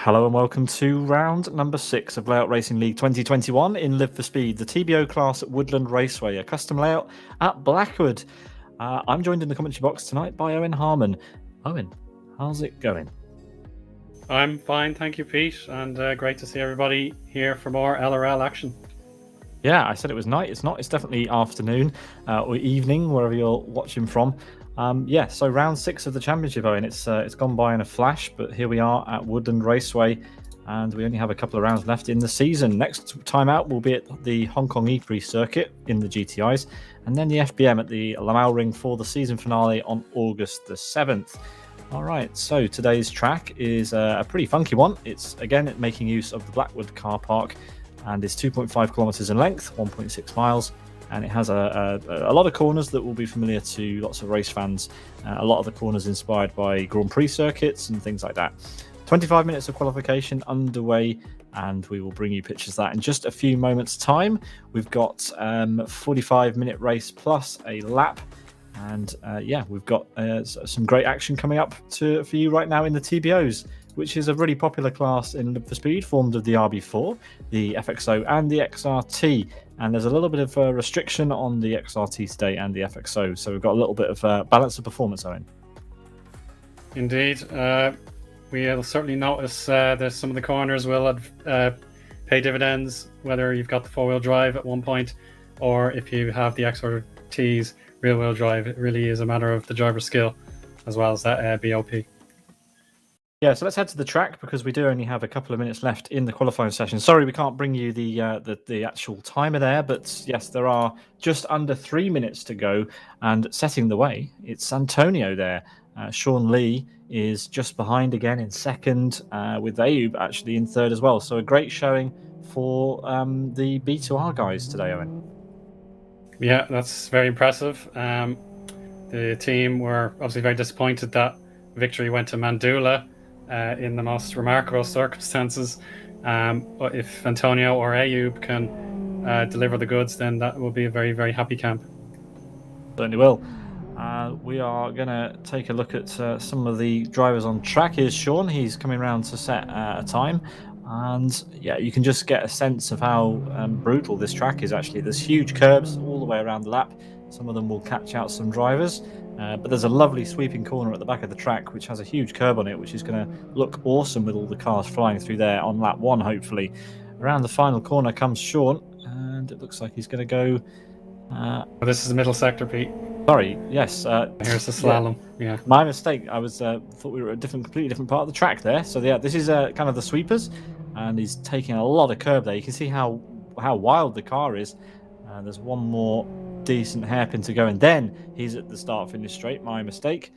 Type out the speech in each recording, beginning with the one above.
Hello and welcome to round number 6 of Layout Racing League 2021 in Live for Speed, the TBO class at Woodland Raceway, a custom layout at Blackwood. I'm joined in the commentary box tonight by Owen Harmon. Owen, how's it going? I'm fine, thank you, Pete, and great to see everybody here for more LRL action. Yeah, I said it was night. It's not. It's definitely afternoon or evening, wherever you're watching from. So round 6 of the championship, Owen. It's gone by in a flash, but here we are at Woodland Raceway, and we only have a couple of rounds left in the season. Next time out will be at the Hong Kong E-Prix circuit in the GTIs, and then the FBM at the Lamau Ring for the season finale on August the 7th. All right, so today's track is a pretty funky one. It's again making use of the Blackwood car park, and it's 2.5 kilometers in length, 1.6 miles. And it has a lot of corners that will be familiar to lots of race fans. A lot of the corners inspired by Grand Prix circuits and things like that. 25 minutes of qualification underway, and we will bring you pictures of that in just a few moments' time. We've got 45-minute race plus a lap. And we've got some great action coming up for you right now in the TBOs, which is a really popular class in Live for Speed, formed of the RB4, the FXO, and the XRT. And there's a little bit of a restriction on the XRT today and the FXO, so we've got a little bit of balance of performance, Owen. Indeed. We'll certainly notice that some of the corners will pay dividends, whether you've got the four-wheel drive at one point, or if you have the XRT's rear-wheel drive. It really is a matter of the driver's skill, as well as that BOP. Yeah, so let's head to the track because we do only have a couple of minutes left in the qualifying session. Sorry, we can't bring you the actual timer there, but yes, there are just under 3 minutes to go. And setting the way, it's Antonio there. Sean Lee is just behind again in second, with Ayub actually in third as well. So a great showing for the B2R guys today, Owen. Yeah, that's very impressive. The team were obviously very disappointed that victory went to Mandula in the most remarkable circumstances. But if Antonio or Ayub can deliver the goods, then that will be a very, very happy camp. Certainly will. We are going to take a look at some of the drivers on track. Here's Sean. He's coming around to set a time. And yeah, you can just get a sense of how brutal this track is actually. There's huge curbs all the way around the lap. Some of them will catch out some drivers. But there's a lovely sweeping corner at the back of the track, which has a huge curb on it, which is going to look awesome with all the cars flying through there on lap 1, hopefully. Around the final corner comes Sean, and it looks like he's going to go... this is the middle sector, Pete. Sorry, yes. Here's the slalom. Yeah. My mistake. I was thought we were at a completely different part of the track there. So yeah, this is kind of the sweepers, and he's taking a lot of curb there. You can see how wild the car is. There's one more decent hairpin to go, and then he's at the start-finish straight. My mistake.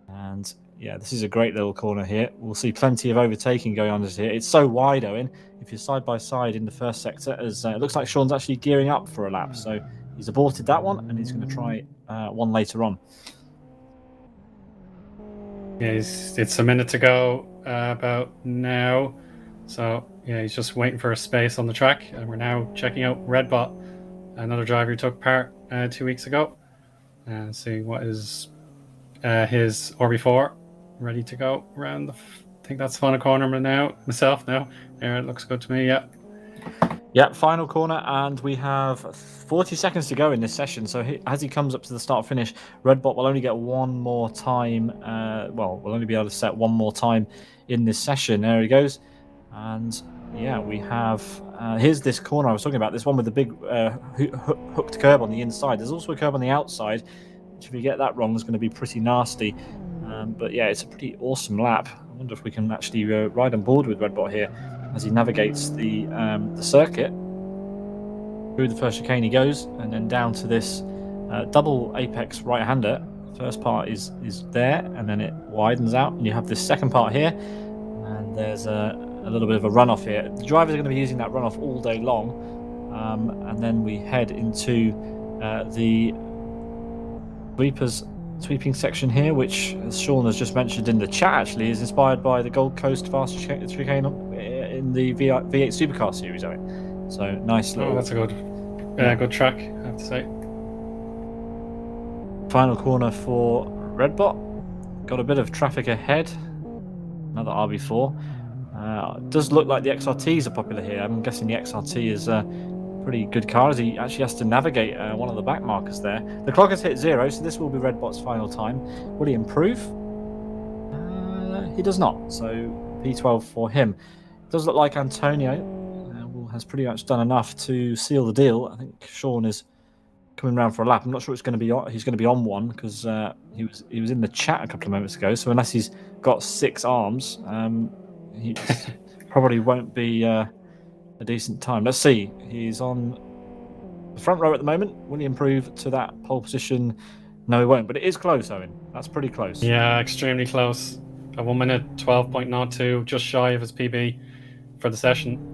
And yeah, this is a great little corner here. We'll see plenty of overtaking going on here. It's so wide, Owen. If you're side by side in the first sector, as it looks like Sean's actually gearing up for a lap, so he's aborted that one, and he's going to try one later on. Yeah, it's a minute to go about now. So yeah, he's just waiting for a space on the track, and we're now checking out Redbot, another driver who took part 2 weeks ago, and seeing what is his RB4 ready to go around. I think that's the final corner now. Myself now. There, it looks good to me. Yeah. Yeah, final corner, and we have 40 seconds to go in this session. So as he comes up to the start-finish, Redbot will only get one more time. We'll only be able to set one more time in this session. There he goes. And yeah, we have... here's this corner I was talking about, this one with the big hooked curb on the inside. There's also a curb on the outside, which if you get that wrong is going to be pretty nasty. But yeah, it's a pretty awesome lap. I wonder if we can actually ride on board with Redbot here as he navigates the circuit. Through the first chicane he goes, and then down to this double apex right-hander. First part is there, and then it widens out, and you have this second part here, and there's a little bit of a runoff here. The drivers are going to be using that runoff all day long, and then we head into the sweeping section here, which, as Sean has just mentioned in the chat, actually is inspired by the Gold Coast fast chicane in the V8 Supercar series. So nice little... Oh, that's a good track, I have to say. Final corner for Redbot. Got a bit of traffic ahead. Another RB4. Does look like the XRTs are popular here. I'm guessing the XRT is a pretty good car as he actually has to navigate one of the back markers there. The clock has hit 0, so this will be Redbot's final time. Will he improve? He does not, so P12 for him. It does look like Antonio has pretty much done enough to seal the deal. I think Sean is coming round for a lap. I'm not sure it's going to be he's going to be on one because he was in the chat a couple of moments ago. So unless he's got 6 arms, he probably won't be a decent time. Let's see. He's on the front row at the moment. Will he improve to that pole position? No, he won't. But it is close, Owen. That's pretty close. Yeah, extremely close. A 1 minute 12.02, just shy of his PB for the session.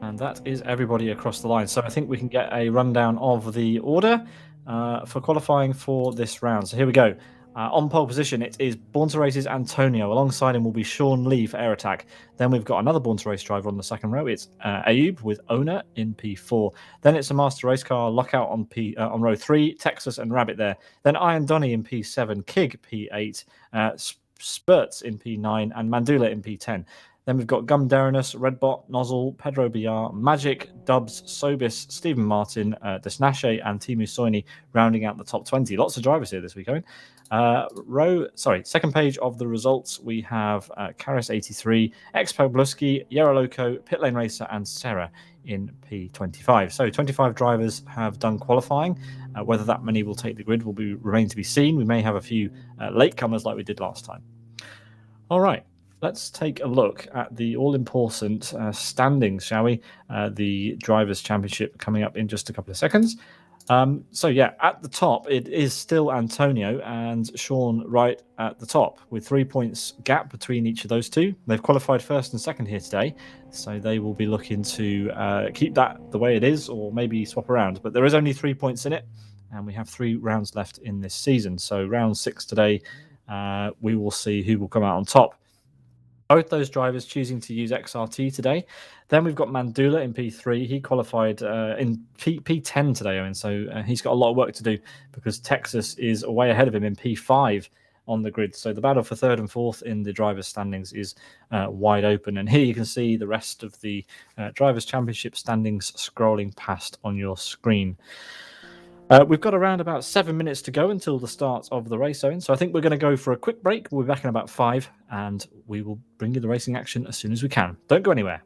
And that is everybody across the line. So I think we can get a rundown of the order for qualifying for this round. So here we go. On pole position, it is Born to Race's Antonio. Alongside him will be Sean Lee for Air Attack. Then we've got another Born to Race driver on the second row. It's Ayub with Owner in P4. Then it's a Master Race Car Lockout on row 3, Texas and Rabbit there. Then Iron Donny in P7, Kig P8, Spurts in P9, and Mandula in P10. Then we've got Gum Derinus, Redbot, Nozzle, Pedro BR, Magic, Dubs, Sobis, Stephen Martin, Desnache, and Timu Soini rounding out the top 20. Lots of drivers here this week, Owen. Second page of the results, we have Karis83, Expo Blusky, Yeroloco, Pitlane Racer, and Sarah in P25. So 25 drivers have done qualifying. Whether that many will take the grid will remain to be seen. We may have a few latecomers like we did last time. All right. Let's take a look at the all-important standings, shall we? The Drivers' Championship coming up in just a couple of seconds. At the top, it is still Antonio and Sean right at the top with 3 points gap between each of those two. They've qualified first and second here today, so they will be looking to keep that the way it is or maybe swap around. But there is only 3 points in it, and we have 3 rounds left in this season. So round 6 today, we will see who will come out on top. Both those drivers choosing to use XRT today. Then we've got Mandula in P3. He qualified in P10 today, Owen. So he's got a lot of work to do because Texas is way ahead of him in P5 on the grid. So the battle for 3rd and 4th in the drivers' standings is wide open. And here you can see the rest of the Drivers' Championship standings scrolling past on your screen. We've got around about 7 minutes to go until the start of the race, Owen. So I think we're going to go for a quick break. We'll be back in about 5, and we will bring you the racing action as soon as we can. Don't go anywhere.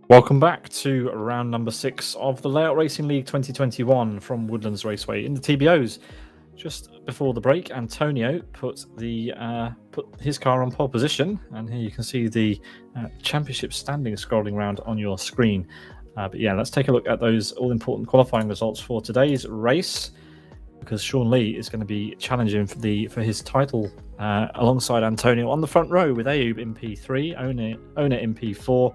Welcome back to round number 6 of the Layout Racing League 2021 from Woodlands Raceway in the TBOs. Just before the break, Antonio put his car on pole position, and here you can see the championship standings scrolling around on your screen. But yeah, let's take a look at those all-important qualifying results for today's race, because Sean Lee is going to be challenging for his title alongside Antonio on the front row with Ayub in P3, Ona in P4,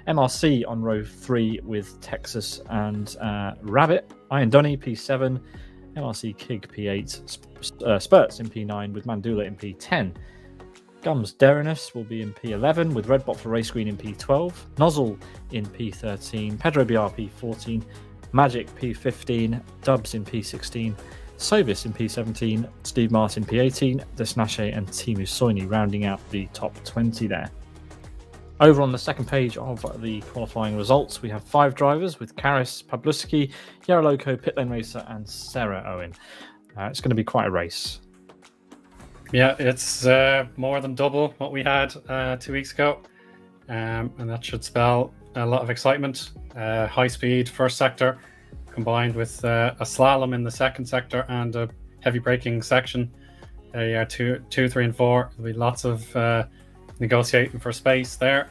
MRC on row 3 with Texas and Rabbit, Iron Donny P7, MRC Kig P8, Spurts in P9 with Mandula in P10. Gums Derinus will be in P11 with Redbot for Race Green in P12, Nozzle in P13, Pedro BR P14, Magic P15, Dubs in P16, Sovis in P17, Steve Martin P18, Desnache and Timu Soini rounding out the top 20 there. Over on the second page of the qualifying results, we have 5 drivers with Karis, Pabluski, Yaroloco, Pitlane Racer, and Sarah Owen. It's going to be quite a race. Yeah, it's more than double what we had 2 weeks ago, and that should spell a lot of excitement. High speed first sector, combined with a slalom in the second sector and a heavy braking section. Yeah, 2, 3, and 4. There'll be lots of negotiating for space there,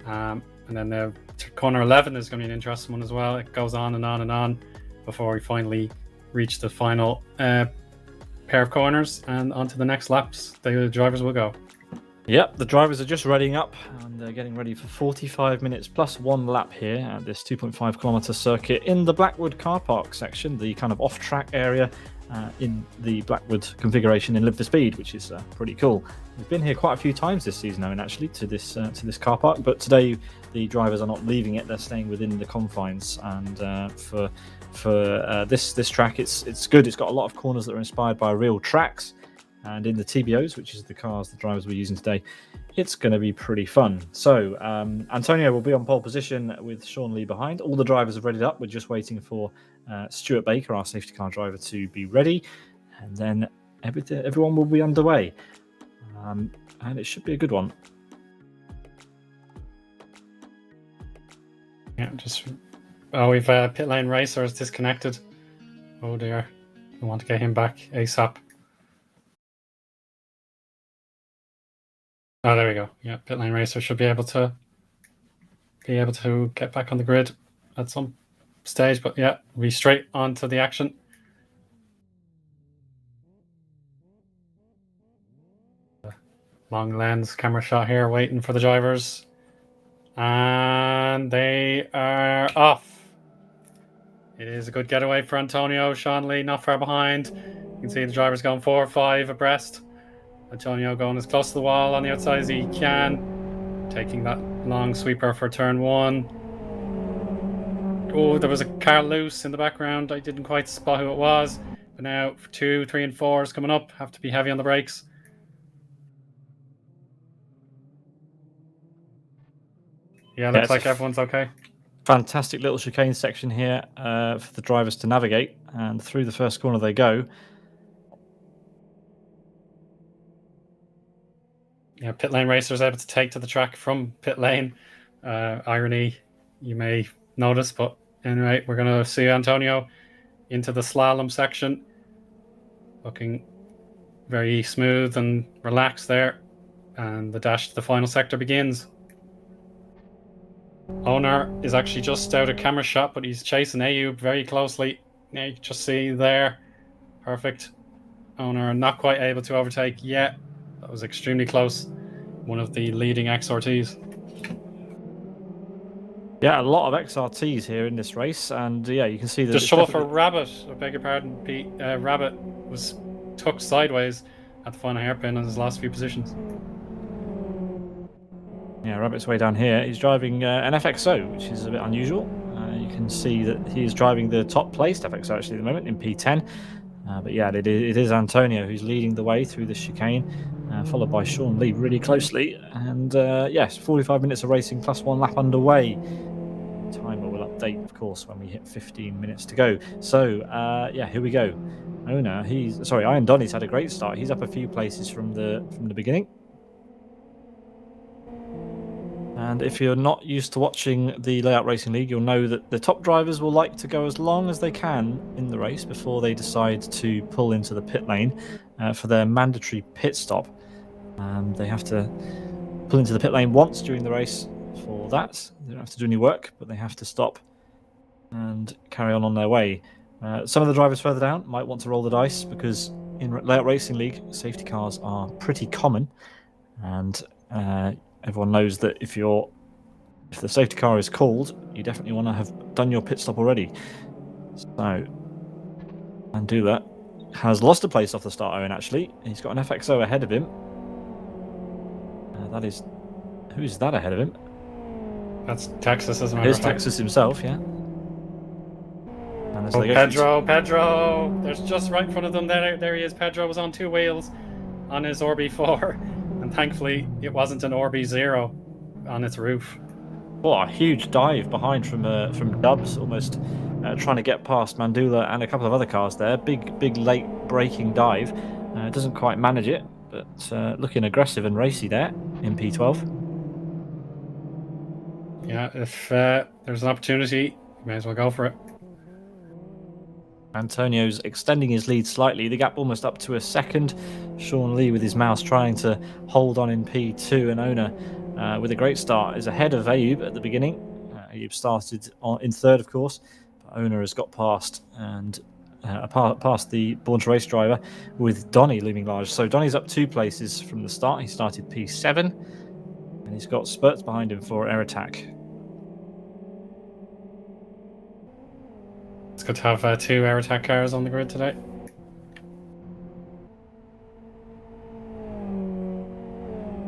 and then the corner 11 is going to be an interesting one as well. It goes on and on and on before we finally reach the final pair of corners and onto the next laps. The drivers will go. Yep, the drivers are just readying up and they're getting ready for 45 minutes plus 1 lap here at this 2.5 kilometer circuit in the Blackwood car park section, the kind of off-track area in the Blackwood configuration in Live for Speed, which is pretty cool. We've been here quite a few times this season, Owen, actually, to this car park, but today the drivers are not leaving it; they're staying within the confines. And for this track, it's good. It's got a lot of corners that are inspired by real tracks, and in the TBOs, which is the cars the drivers were using today, it's going to be pretty fun. So Antonio will be on pole position with Sean Lee behind. All the drivers have readied up. We're just waiting for Stuart Baker, our safety car driver, to be ready, and then everyone will be underway. And it should be a good one. Yeah, we've Pit Lane Racer is disconnected. Oh dear, we want to get him back ASAP. Oh, there we go. Yeah, Pit Lane Racer should be able to get back on the grid at some stage, but yeah, we'll be straight onto the action. Long lens camera shot here, waiting for the drivers, and they are off. It is a good getaway for Antonio. Sean Lee not far behind. You can see the drivers going 4 or 5 abreast. Antonio going as close to the wall on the outside as he can, taking that long sweeper for turn 1. Oh, there was a car loose in the background. I didn't quite spot who it was, but now 2, 3, and 4 is coming up. Have to be heavy on the brakes. Yeah, looks like everyone's okay. Fantastic little chicane section here for the drivers to navigate, and through the first corner they go. Yeah, Pit Lane Racer is able to take to the track from pit lane. Irony, you may notice, but anyway, we're going to see Antonio into the slalom section. Looking very smooth and relaxed there. And the dash to the final sector begins. Owner is actually just out of camera shot, but he's chasing Ayub very closely. Yeah, you can just see there. Perfect. Owner not quite able to overtake yet. That was extremely close. One of the leading XRTs. Yeah, a lot of XRTs here in this race, and yeah, you can see that. Just trouble for Rabbit. I beg your pardon, Pete. Rabbit was tucked sideways at the final hairpin in his last few positions. Yeah, Rabbit's way down here. He's driving an FXO, which is a bit unusual. You can see that he is driving the top placed FXO actually at the moment in P10. But yeah, it is Antonio who's leading the way through the chicane, followed by Sean Lee really closely. And yes, 45 minutes of racing plus 1 lap underway. Timer will update, of course, when we hit 15 minutes to go. So yeah, here we go. Iron Donny's had a great start. He's up a few places from the beginning. And if you're not used to watching the Layout Racing League, you'll know that the top drivers will like to go as long as they can in the race before they decide to pull into the pit lane for their mandatory pit stop. They have to pull into the pit lane once during the race for that. They don't have to do any work, but they have to stop and carry on their way. Some of the drivers further down might want to roll the dice because in Layout Racing League, safety cars are pretty common, and everyone knows that if the safety car is called, you definitely want to have done your pit stop already. So, Mandula has lost a place off the start, Owen, actually. He's got an FXO ahead of him. Who is that ahead of him? That's Texas, isn't it? It is Texas himself, yeah. And Pedro! There's just right in front of them. There he is. Pedro was on 2 wheels on his RB4, and thankfully it wasn't an RB0 on its roof. What a huge dive behind from Dubs, almost trying to get past Mandula and a couple of other cars there. Big late braking dive. Doesn't quite manage it, but looking aggressive and racy there in P12. Yeah, if there's an opportunity, you may as well go for it. Antonio's extending his lead slightly, the gap almost up to a second. Sean Lee with his mouse trying to hold on in P2, and Ona with a great start is ahead of Ayub at the beginning. Ayub started in third, of course, but Ona has got past and past the Born to Race driver, with Donny looming large. So Donny's up 2 places from the start. He started P7, and he's got spurts behind him for air attack. It's good to have 2 air attack cars on the grid today.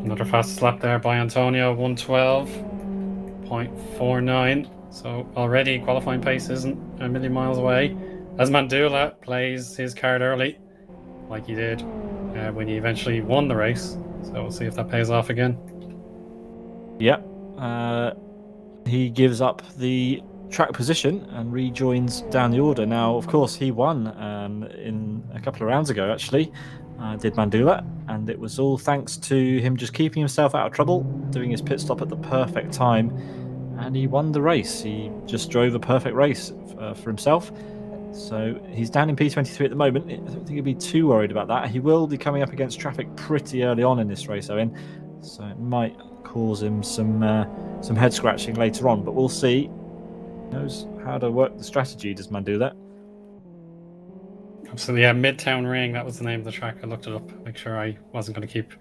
Another fastest lap there by Antonio, 1:12.49. So already qualifying pace isn't a million miles away. As Mandula plays his card early, like he did when he eventually won the race. So we'll see if that pays off again. Yep. He gives up the track position and rejoins down the order. Now, of course, he won in a couple of rounds ago, actually, did Mandula, and it was all thanks to him just keeping himself out of trouble, doing his pit stop at the perfect time, and he won the race. He just drove a perfect race for himself. So he's down in P23 at the moment. I don't think he'll be too worried about that. He will be coming up against traffic pretty early on in this race, Owen, so it might cause him some head scratching later on, but we'll see. He knows how to work the strategy, does Mandula. Absolutely, yeah. Midtown Ring, that was the name of the track. I looked it up, make sure I wasn't going to keep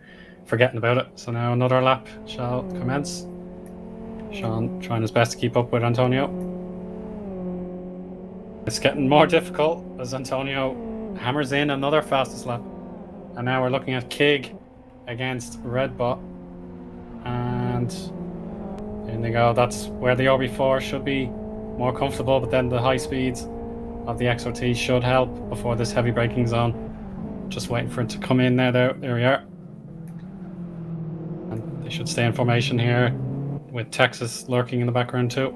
forgetting about it. So now another lap shall commence. Sean trying his best to keep up with Antonio. It's getting more difficult as Antonio hammers in another fastest lap. And now we're looking at Kig against Redbot. And in they go. That's where the RB4 should be more comfortable, but then the high speeds of the XOT should help before this heavy braking zone. Just waiting for it to come in now. There we are. And they should stay in formation here with Texas lurking in the background too.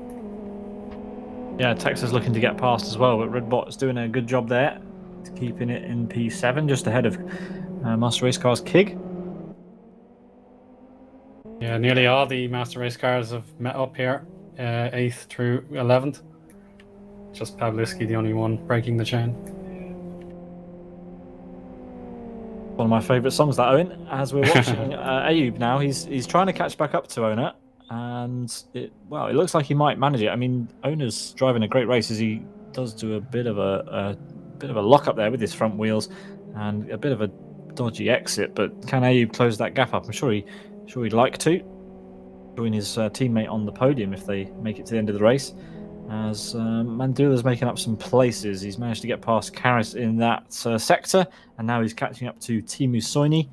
Yeah, Texas looking to get past as well, but Redbot is doing a good job there, keeping it in P7, just ahead of Master Race Car's Kig. Yeah, nearly all the Master Race cars have met up here, 8th through 11th. Just Pavlisky, the only one breaking the chain. One of my favourite songs, that, Owen. As we're watching Ayub now, he's trying to catch back up to Ona, and it looks like he might manage it. I mean, Ona's driving a great race, as he does do a bit of a lock up there with his front wheels and a bit of a dodgy exit. But can Ayub close that gap up? I'm sure he'd like to join his teammate on the podium if they make it to the end of the race. As Mandula's making up some places, he's managed to get past Karras in that sector, and now he's catching up to Teemu Soini.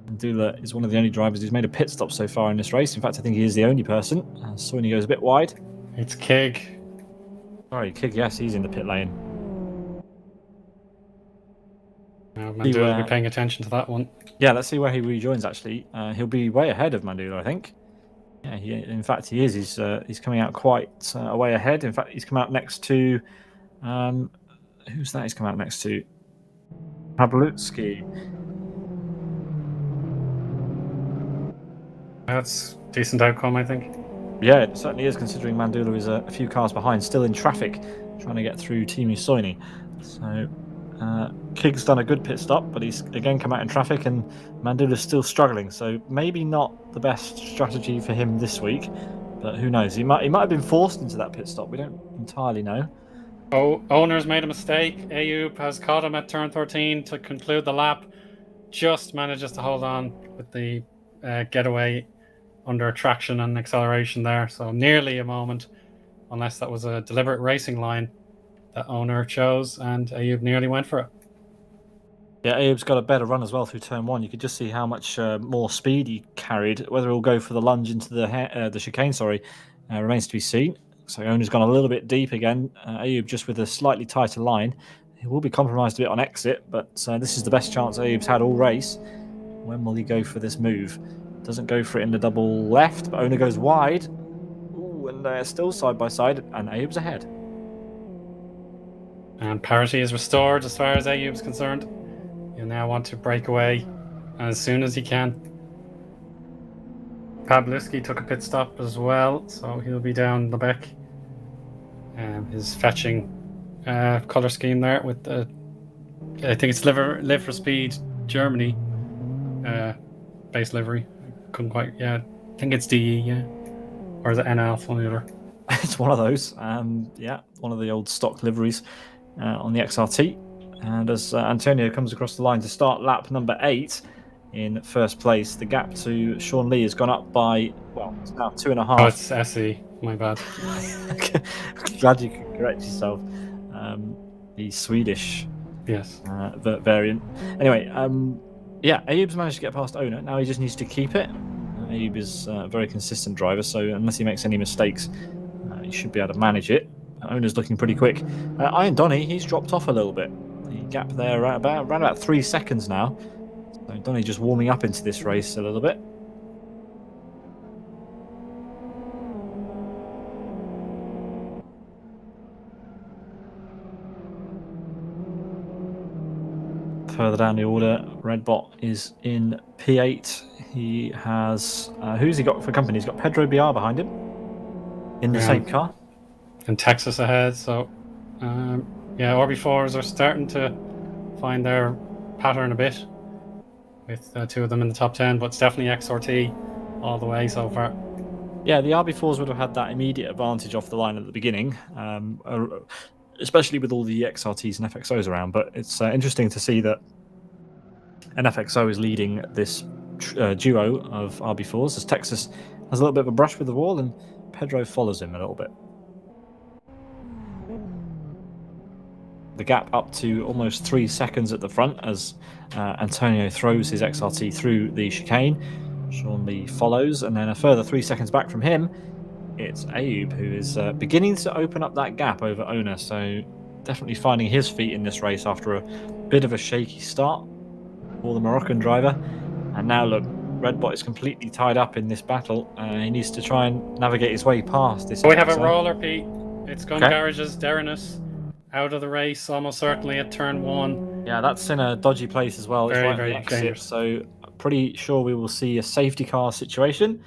Mandula is one of the only drivers who's made a pit stop so far in this race. In fact, I think he is the only person. Soini goes a bit wide. It's Kig. Sorry, Kig, yes, he's in the pit lane. Mandula will be paying attention to that one. Yeah, let's see where he rejoins, actually. He'll be way ahead of Mandula, I think. Yeah, in fact, he is. He's coming out quite a way ahead. In fact, he's come out next to... who's that he's come out next to? Pavlutsky. That's decent outcome, I think. Yeah, it certainly is, considering Mandula is a few cars behind, still in traffic, trying to get through Teemu Soini. So Kig's done a good pit stop, but he's again come out in traffic, and Mandula's still struggling. So maybe not the best strategy for him this week, but who knows? He might have been forced into that pit stop. We don't entirely know. Oh, owner's made a mistake. Ayub has caught him at turn 13 to conclude the lap. Just manages to hold on with the getaway under traction and acceleration there. So nearly a moment, unless that was a deliberate racing line that owner chose, and Ayub nearly went for it. Yeah, Abe's got a better run as well through turn one. You could just see how much more speed he carried. Whether he'll go for the lunge into the chicane, remains to be seen. So owner's gone a little bit deep again. Ayub just with a slightly tighter line. He will be compromised a bit on exit, but this is the best chance Ayub's had all race. When will he go for this move? Doesn't go for it in the double left, but owner goes wide. Ooh, and they're still side by side, and Ayub's ahead. And parity is restored as far as Ayub's concerned. He'll now want to break away as soon as he can. Pawlowski took a pit stop as well, so he'll be down the back. His fetching color scheme there with the, I think it's Live for Speed Germany base livery. Couldn't quite, yeah. I think it's DE, yeah. Or is it NL? It's one or the other. It's one of those. Yeah, one of the old stock liveries on the XRT. And as Antonio comes across the line to start lap number 8 in first place, the gap to Sean Lee has gone up by, well, it's now 2.5. Oh, it's SE. My bad. Glad you could correct yourself. The Swedish variant. Anyway, yeah, Ayub's managed to get past owner. Now he just needs to keep it. Ayub is a very consistent driver, so unless he makes any mistakes, he should be able to manage it. Owner's looking pretty quick. Iron Donny, he's dropped off a little bit. The gap there around about 3 seconds now. So Donny just warming up into this race a little bit. Further down the order, Redbot is in P8. He has who's he got for company? He's got Pedro Biar behind him in the same car. And Texas ahead, so yeah, RB4s are starting to find their pattern a bit with 2 of them in the top 10, but it's definitely XRT all the way so far. Yeah, the RB4s would have had that immediate advantage off the line at the beginning, especially with all the XRTs and FXOs around. But it's interesting to see that an FXO is leading this duo of RB4s, as Texas has a little bit of a brush with the wall and Pedro follows him a little bit. The gap up to almost 3 seconds at the front as Antonio throws his XRT through the chicane. Sean Lee follows, and then a further 3 seconds back from him, it's Ayub who is beginning to open up that gap over owner. So definitely finding his feet in this race after a bit of a shaky start for the Moroccan driver. And now look, Redbot is completely tied up in this battle. He needs to try and navigate his way past this. We have a roller, Pete. It's Gun Garage's Derinus out of the race, almost certainly at turn 1. Yeah, that's in a dodgy place as well. Very, it's very dangerous. So pretty sure we will see a safety car situation.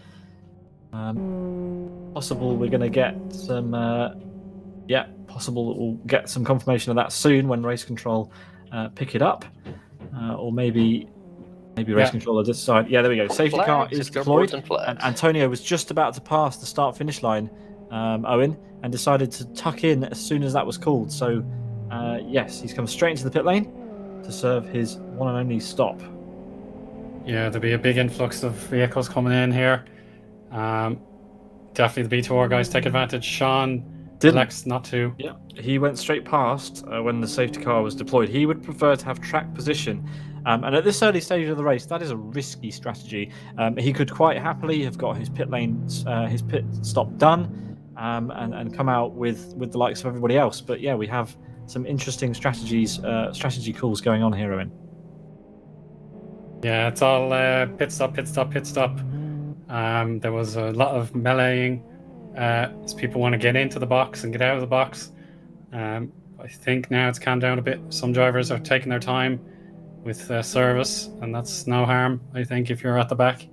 Possible we're going to get some. Possible that we'll get some confirmation of that soon when race control pick it up, or maybe race control will decide. Yeah, there we go. Safety car is deployed, and Antonio was just about to pass the start-finish line, Owen, and decided to tuck in as soon as that was called. So, yes, he's come straight into the pit lane to serve his one and only stop. Yeah, there'll be a big influx of vehicles coming in here. Definitely the B2R guys take advantage. Sean elects not to. Yeah, he went straight past when the safety car was deployed. He would prefer to have track position. And at this early stage of the race, that is a risky strategy. He could quite happily have got his pit stop done and come out with the likes of everybody else. But yeah, we have some interesting strategy calls going on here, Owen. Yeah, it's all pit stop. There was a lot of meleeing as people want to get into the box and get out of the box. I think now it's calmed down a bit. Some drivers are taking their time with service, and that's no harm. I think if you're at the back,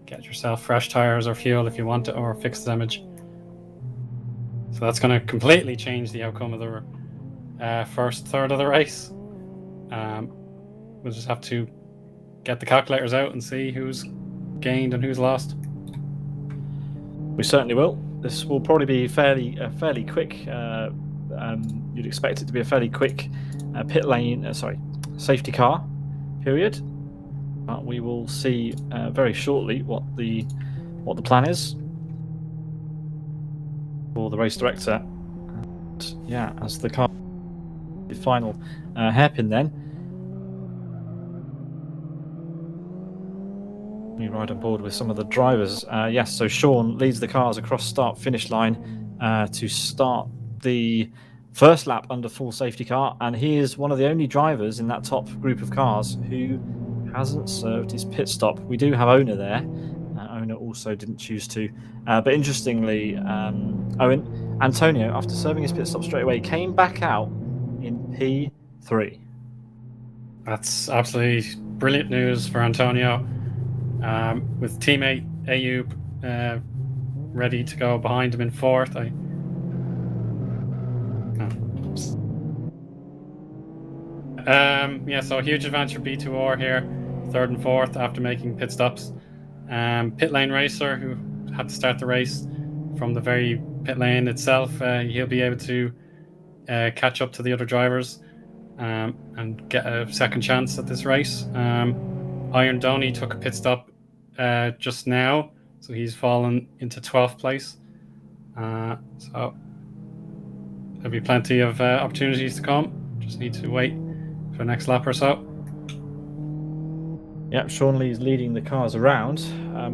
get yourself fresh tires or fuel if you want it, or fix the damage. So that's going to completely change the outcome of the first third of the race. We'll just have to get the calculators out and see who's gained and who's lost. We certainly will. This will probably be fairly quick. You'd expect it to be a fairly quick safety car period. But we will see very shortly what the plan is for the race director. And, yeah, as the car, the final hairpin then. We ride on board with some of the drivers. Yes, so Sean leads the cars across start-finish line to start the first lap under full safety car, and he is one of the only drivers in that top group of cars who hasn't served his pit stop. We do have Owner there. Owner also didn't choose to. But interestingly, Antonio, after serving his pit stop straight away, came back out in P3. That's absolutely brilliant news for Antonio. With teammate Ayub ready to go behind him in fourth. So a huge advantage for B2R here, third and fourth after making pit stops. Pit lane racer who had to start the race from the very pit lane itself, he'll be able to catch up to the other drivers and get a second chance at this race. Iron Donny took a pit stop just now, so he's fallen into 12th place. So there'll be plenty of opportunities to come. Just need to wait for the next lap or so. Yeah, Sean Lee's leading the cars around.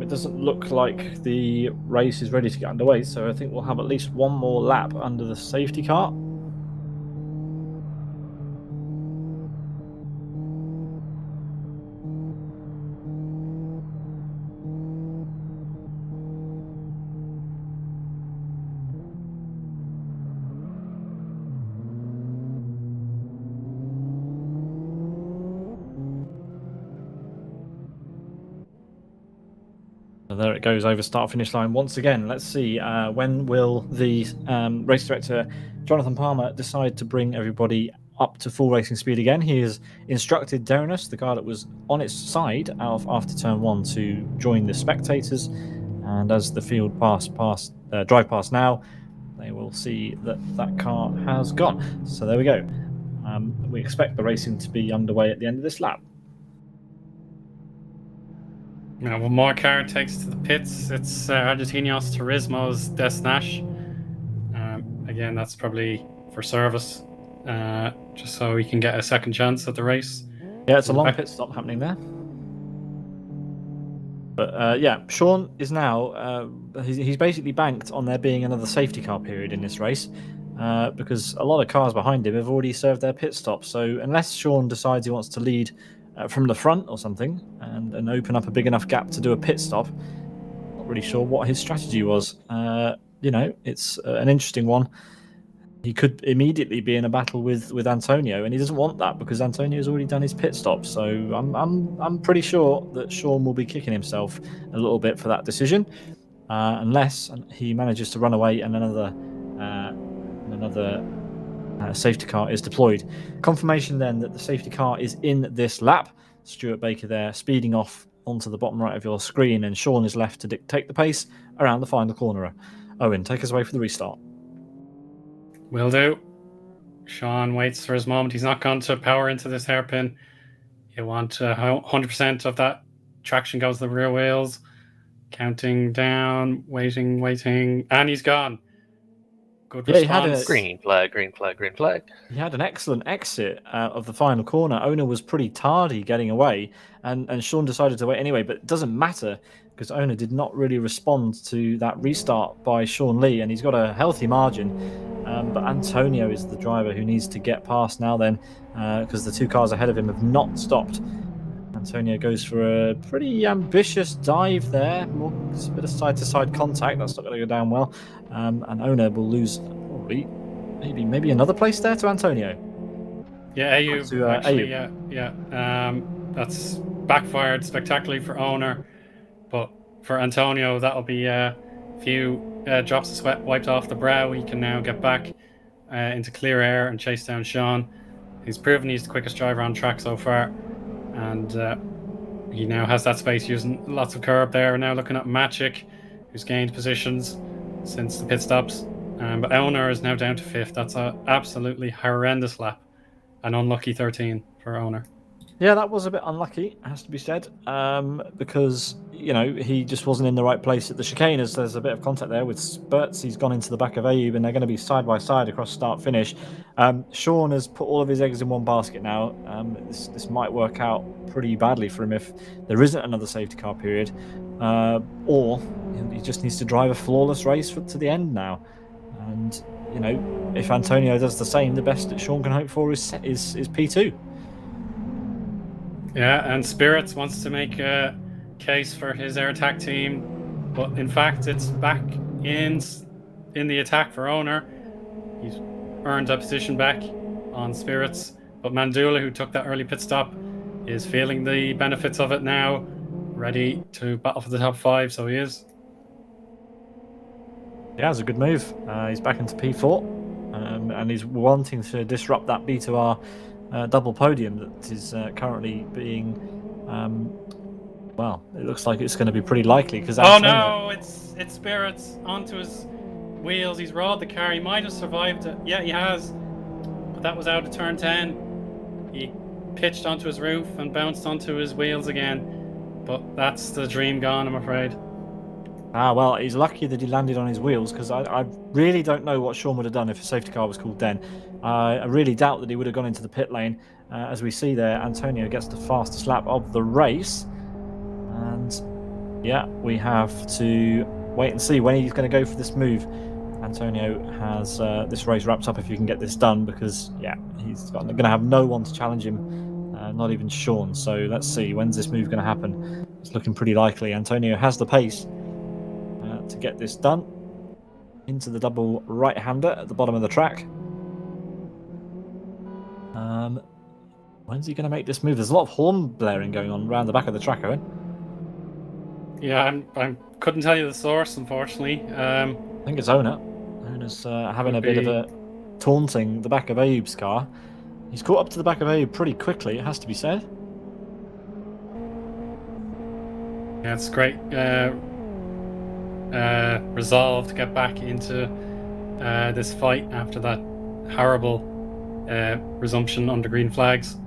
It doesn't look like the race is ready to get underway, so I think we'll have at least one more lap under the safety car. There it goes over start-finish line once again. Let's see, when will the race director, Jonathan Palmer, decide to bring everybody up to full racing speed again? He has instructed Derinus, the car that was on its side after turn one, to join the spectators. And as the field drive past now, they will see that car has gone. So there we go. We expect the racing to be underway at the end of this lap. Now, one more car takes to the pits. It's Argentinos Turismo's Des Nash. Again, that's probably for service, just so he can get a second chance at the race. Yeah, it's a long pit stop happening there. But yeah, Sean is now, he's basically banked on there being another safety car period in this race, because a lot of cars behind him have already served their pit stop. So unless Sean decides he wants to lead from the front or something and open up a big enough gap to do a pit stop, not really sure what his strategy was. It's an interesting one. He could immediately be in a battle with Antonio, and he doesn't want that because Antonio's already done his pit stop. So I'm pretty sure that Sean will be kicking himself a little bit for that decision, unless he manages to run away and another safety car is deployed. Confirmation then that the safety car is in this lap. Stuart Baker there speeding off onto the bottom right of your screen, and Sean is left to dictate the pace around the final corner. Owen, take us away for the restart. Will do. Sean waits for his moment. He's not going to power into this hairpin. You want 100% of that traction goes to the rear wheels. Counting down, waiting, and he's gone. Good response. He had green flag. He had an excellent exit of the final corner. Owner was pretty tardy getting away, and Sean decided to wait anyway, but it doesn't matter because Owner did not really respond to that restart by Sean Lee, and he's got a healthy margin. But Antonio is the driver who needs to get past now then, because the two cars ahead of him have not stopped. Antonio goes for a pretty ambitious dive there. A bit of side-to-side contact. That's not going to go down well. And Owner will lose probably maybe another place there to Antonio. Yeah, that's backfired spectacularly for Owner. But for Antonio, that'll be a few drops of sweat wiped off the brow. He can now get back into clear air and chase down Sean. He's proven he's the quickest driver on track so far, and he now has that space using lots of curb there. Now looking at Magic, who's gained positions since the pit stops. But Owner is now down to 5th. That's an absolutely horrendous lap. An unlucky 13 for Owner. Yeah, that was a bit unlucky, has to be said, because, he just wasn't in the right place at the chicane. As there's a bit of contact there with Spurts. He's gone into the back of Ayub, and they're going to be side by side across start-finish. Sean has put all of his eggs in one basket now. This might work out pretty badly for him if there isn't another safety car period, or he just needs to drive a flawless race to the end now. And, if Antonio does the same, the best that Sean can hope for is P2. Yeah, and Spirits wants to make a case for his air attack team, but in fact it's back in the attack for Owner. He's earned a position back on Spirits, but Mandula, who took that early pit stop, is feeling the benefits of it now, ready to battle for the top 5, so he is. Yeah, it's a good move. He's back into P4, and he's wanting to disrupt that B2R double podium that is currently being, it looks like it's going to be pretty likely. Because it's Spirits onto his wheels. He's rolled the car. He might have survived it. Yeah, he has. But that was out of turn 10. He pitched onto his roof and bounced onto his wheels again. But that's the dream gone, I'm afraid. Well, he's lucky that he landed on his wheels, because I really don't know what Sean would have done if a safety car was called then. I really doubt that he would have gone into the pit lane. As we see there, Antonio gets the fastest lap of the race. And yeah, we have to wait and see when he's going to go for this move. Antonio has this race wrapped up if you can get this done, because he's going to have no one to challenge him, not even Sean. So let's see, when's this move going to happen? It's looking pretty likely. Antonio has the pace to get this done into the double right-hander at the bottom of the track. When's he going to make this move? There's a lot of horn blaring going on around the back of the track, Owen. Yeah, I couldn't tell you the source, unfortunately. I think it's Owner. Owner's having a bit of a taunting the back of Ayub's car. He's caught up to the back of Ayub pretty quickly, it has to be said. Yeah, it's great. Resolve to get back into this fight after that horrible resumption under green flags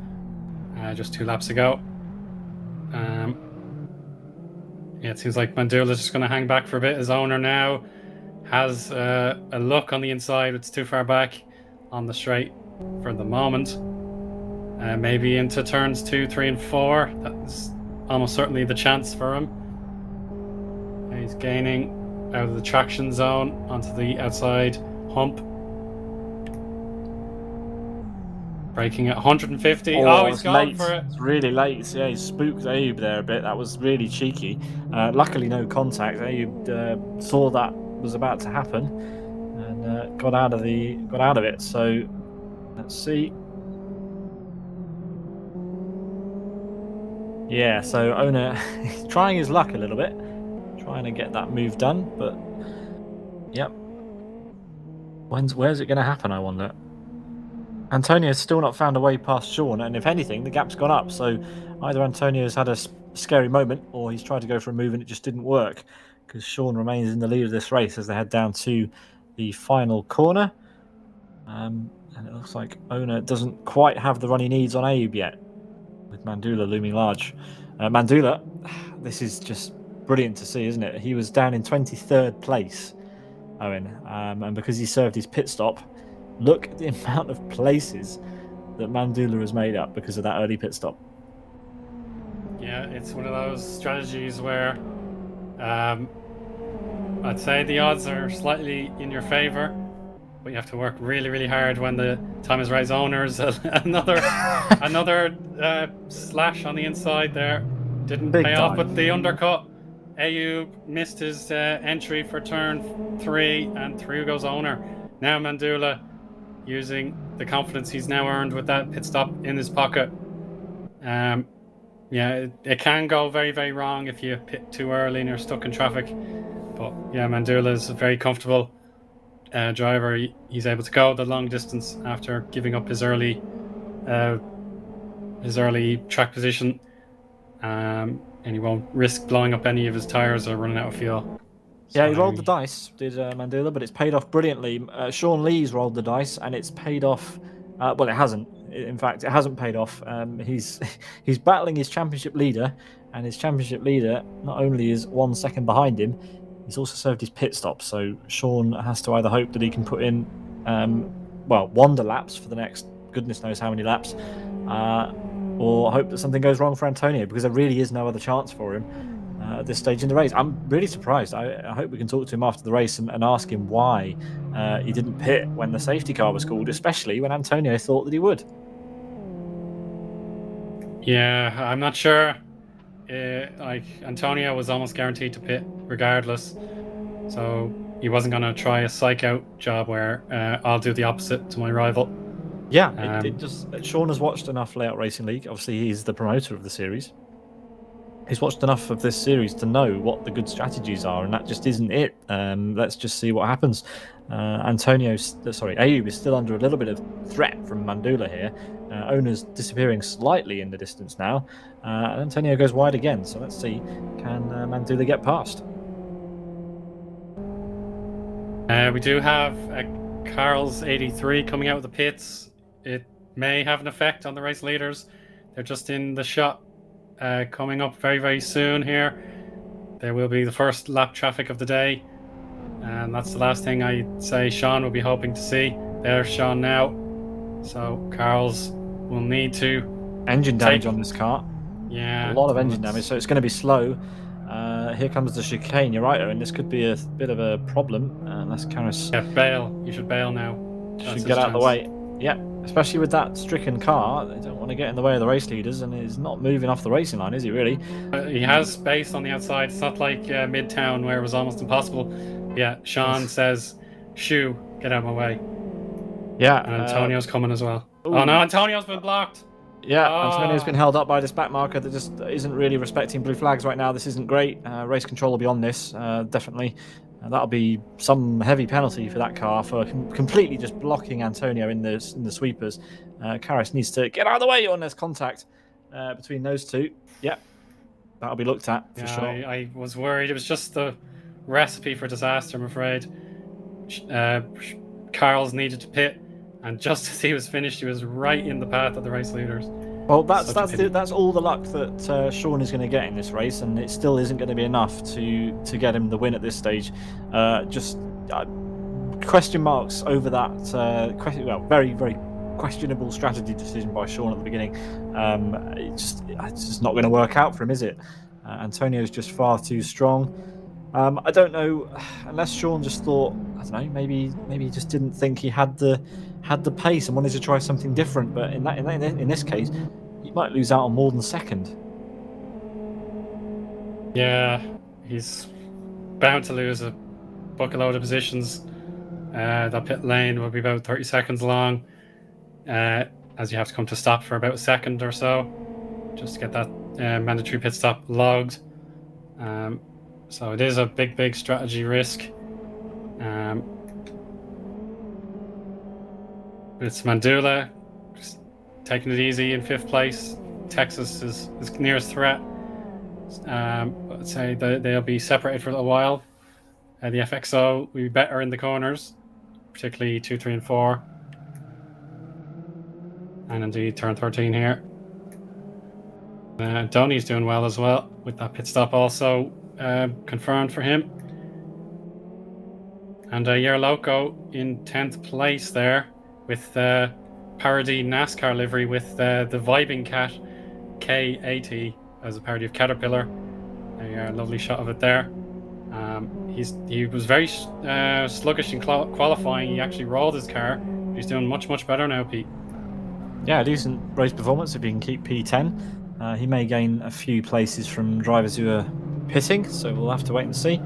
just 2 laps ago. It seems like Mandula's just going to hang back for a bit. His Owner now has a look on the inside. It's too far back on the straight for the moment. Maybe into turns 2, 3, and 4. That's almost certainly the chance for him. He's gaining out of the traction zone onto the outside hump. Braking at 150. He's gone late. for it. It's really late. Yeah, he spooked Ayub there a bit. That was really cheeky. Luckily, no contact. Ayub saw that was about to happen and got out of it. So let's see. Yeah, so Owner is trying his luck a little bit, trying to get that move done, but yep. Where's it going to happen, I wonder? Antonio's still not found a way past Sean, and if anything, the gap's gone up. So either Antonio's had a scary moment, or he's tried to go for a move and it just didn't work, because Sean remains in the lead of this race as they head down to the final corner. And it looks like Owner doesn't quite have the run he needs on Ayub yet, with Mandula looming large. Mandula, this is just brilliant to see, isn't it? He was down in 23rd place, Owen, and because he served his pit stop, look at the amount of places that Mandula has made up because of that early pit stop. Yeah, it's one of those strategies where I'd say the odds are slightly in your favor, but you have to work really, really hard when the time is right. Owners, another slash on the inside there. Didn't pay off with the undercut. Ayub missed his entry for turn 3, and through goes Owner. Now Mandula, using the confidence he's now earned with that pit stop in his pocket, Yeah, it can go very, very wrong if you pit too early and you're stuck in traffic. But yeah, Mandula is a very comfortable driver. He's able to go the long distance after giving up uh, his early track position, and he won't risk blowing up any of his tires or running out of fuel. Yeah, So he rolled the dice, did Mandula, but it's paid off brilliantly. Sean Lee's rolled the dice, and it's paid off. Well, it hasn't. In fact, it hasn't paid off. He's he's battling his championship leader, and his championship leader not only is 1 second behind him, he's also served his pit stop. So Sean has to either hope that he can put in, wonder laps for the next goodness knows how many laps, or hope that something goes wrong for Antonio, because there really is no other chance for him at this stage in the race. I'm really surprised. I hope we can talk to him after the race and ask him why he didn't pit when the safety car was called, especially when Antonio thought that he would. yeah, I'm not sure. Like Antonio was almost guaranteed to pit regardless, so he wasn't going to try a psych out job where I'll do the opposite to my rival. Yeah, it just Sean has watched enough Layout Racing League. Obviously, he's the promoter of the series. He's watched enough of this series to know what the good strategies are, and that just isn't it. Let's just see what happens. Ayub is still under a little bit of threat from Mandula here. Owner's disappearing slightly in the distance now, and Antonio goes wide again. So let's see, can Mandula get past? We do have Carl's 83 coming out of the pits. It may have an effect on the race leaders. They're just in the shot. Coming up very, very soon here. There will be the first lap traffic of the day, and that's the last thing I'd say Sean will be hoping to see. There's Sean now. So Carl's will need to engine damage on this car. Yeah, a lot of engine damage, so it's going to be slow. Here comes the chicane. You're right, Owen. This could be a bit of a problem unless Karis. Yeah, bail. You should bail now. Should get out of the way. Yeah, especially with that stricken car. They don't want to get in the way of the race leaders, and he's not moving off the racing line, is he really? He has space on the outside. It's not like Midtown where it was almost impossible. Yeah, Sean says, "Shoo, get out of my way." Yeah, and Antonio's coming as well. Ooh. Oh no, Antonio's been blocked. Yeah, Antonio's been held up by this back marker that just isn't really respecting blue flags right now. This isn't great. Race control will be on this, definitely. That'll be some heavy penalty for that car for completely just blocking Antonio in the sweepers. Karis needs to get out of the way when there's contact between those two. Yeah, that'll be looked at for sure. I was worried. It was just the recipe for disaster, I'm afraid. Carl's needed to pit, and just as he was finished, he was right in the path of the race leaders. Well, that's all the luck that Sean is going to get in this race, and it still isn't going to be enough to get him the win at this stage. Just question marks over that very, very questionable strategy decision by Sean at the beginning. It's just not going to work out for him, is it? Antonio's just far too strong. I don't know, unless Sean just thought, I don't know, maybe he just didn't think he had the pace and wanted to try something different. But in this case, he might lose out on more than second. Yeah, he's bound to lose a bucket load of positions. That pit lane will be about 30 seconds long, as you have to come to stop for about a second or so, just to get that mandatory pit stop logged. So it is a big strategy risk. It's Mandula just taking it easy in 5th place. Texas is nearest threat. I'd say they'll be separated for a little while. The FXO will be better in the corners, particularly 2, 3, and 4. And indeed turn 13 here. Donny's doing well as well, with that pit stop also confirmed for him. And Yer Loco in 10th place there, with parody NASCAR livery with the Vibing Cat K80 as a parody of Caterpillar. A lovely shot of it there. He was very sluggish in qualifying. He actually rolled his car. He's doing much better now, Pete. Yeah, decent race performance if he can keep P10. He may gain a few places from drivers who are pitting, so we'll have to wait and see.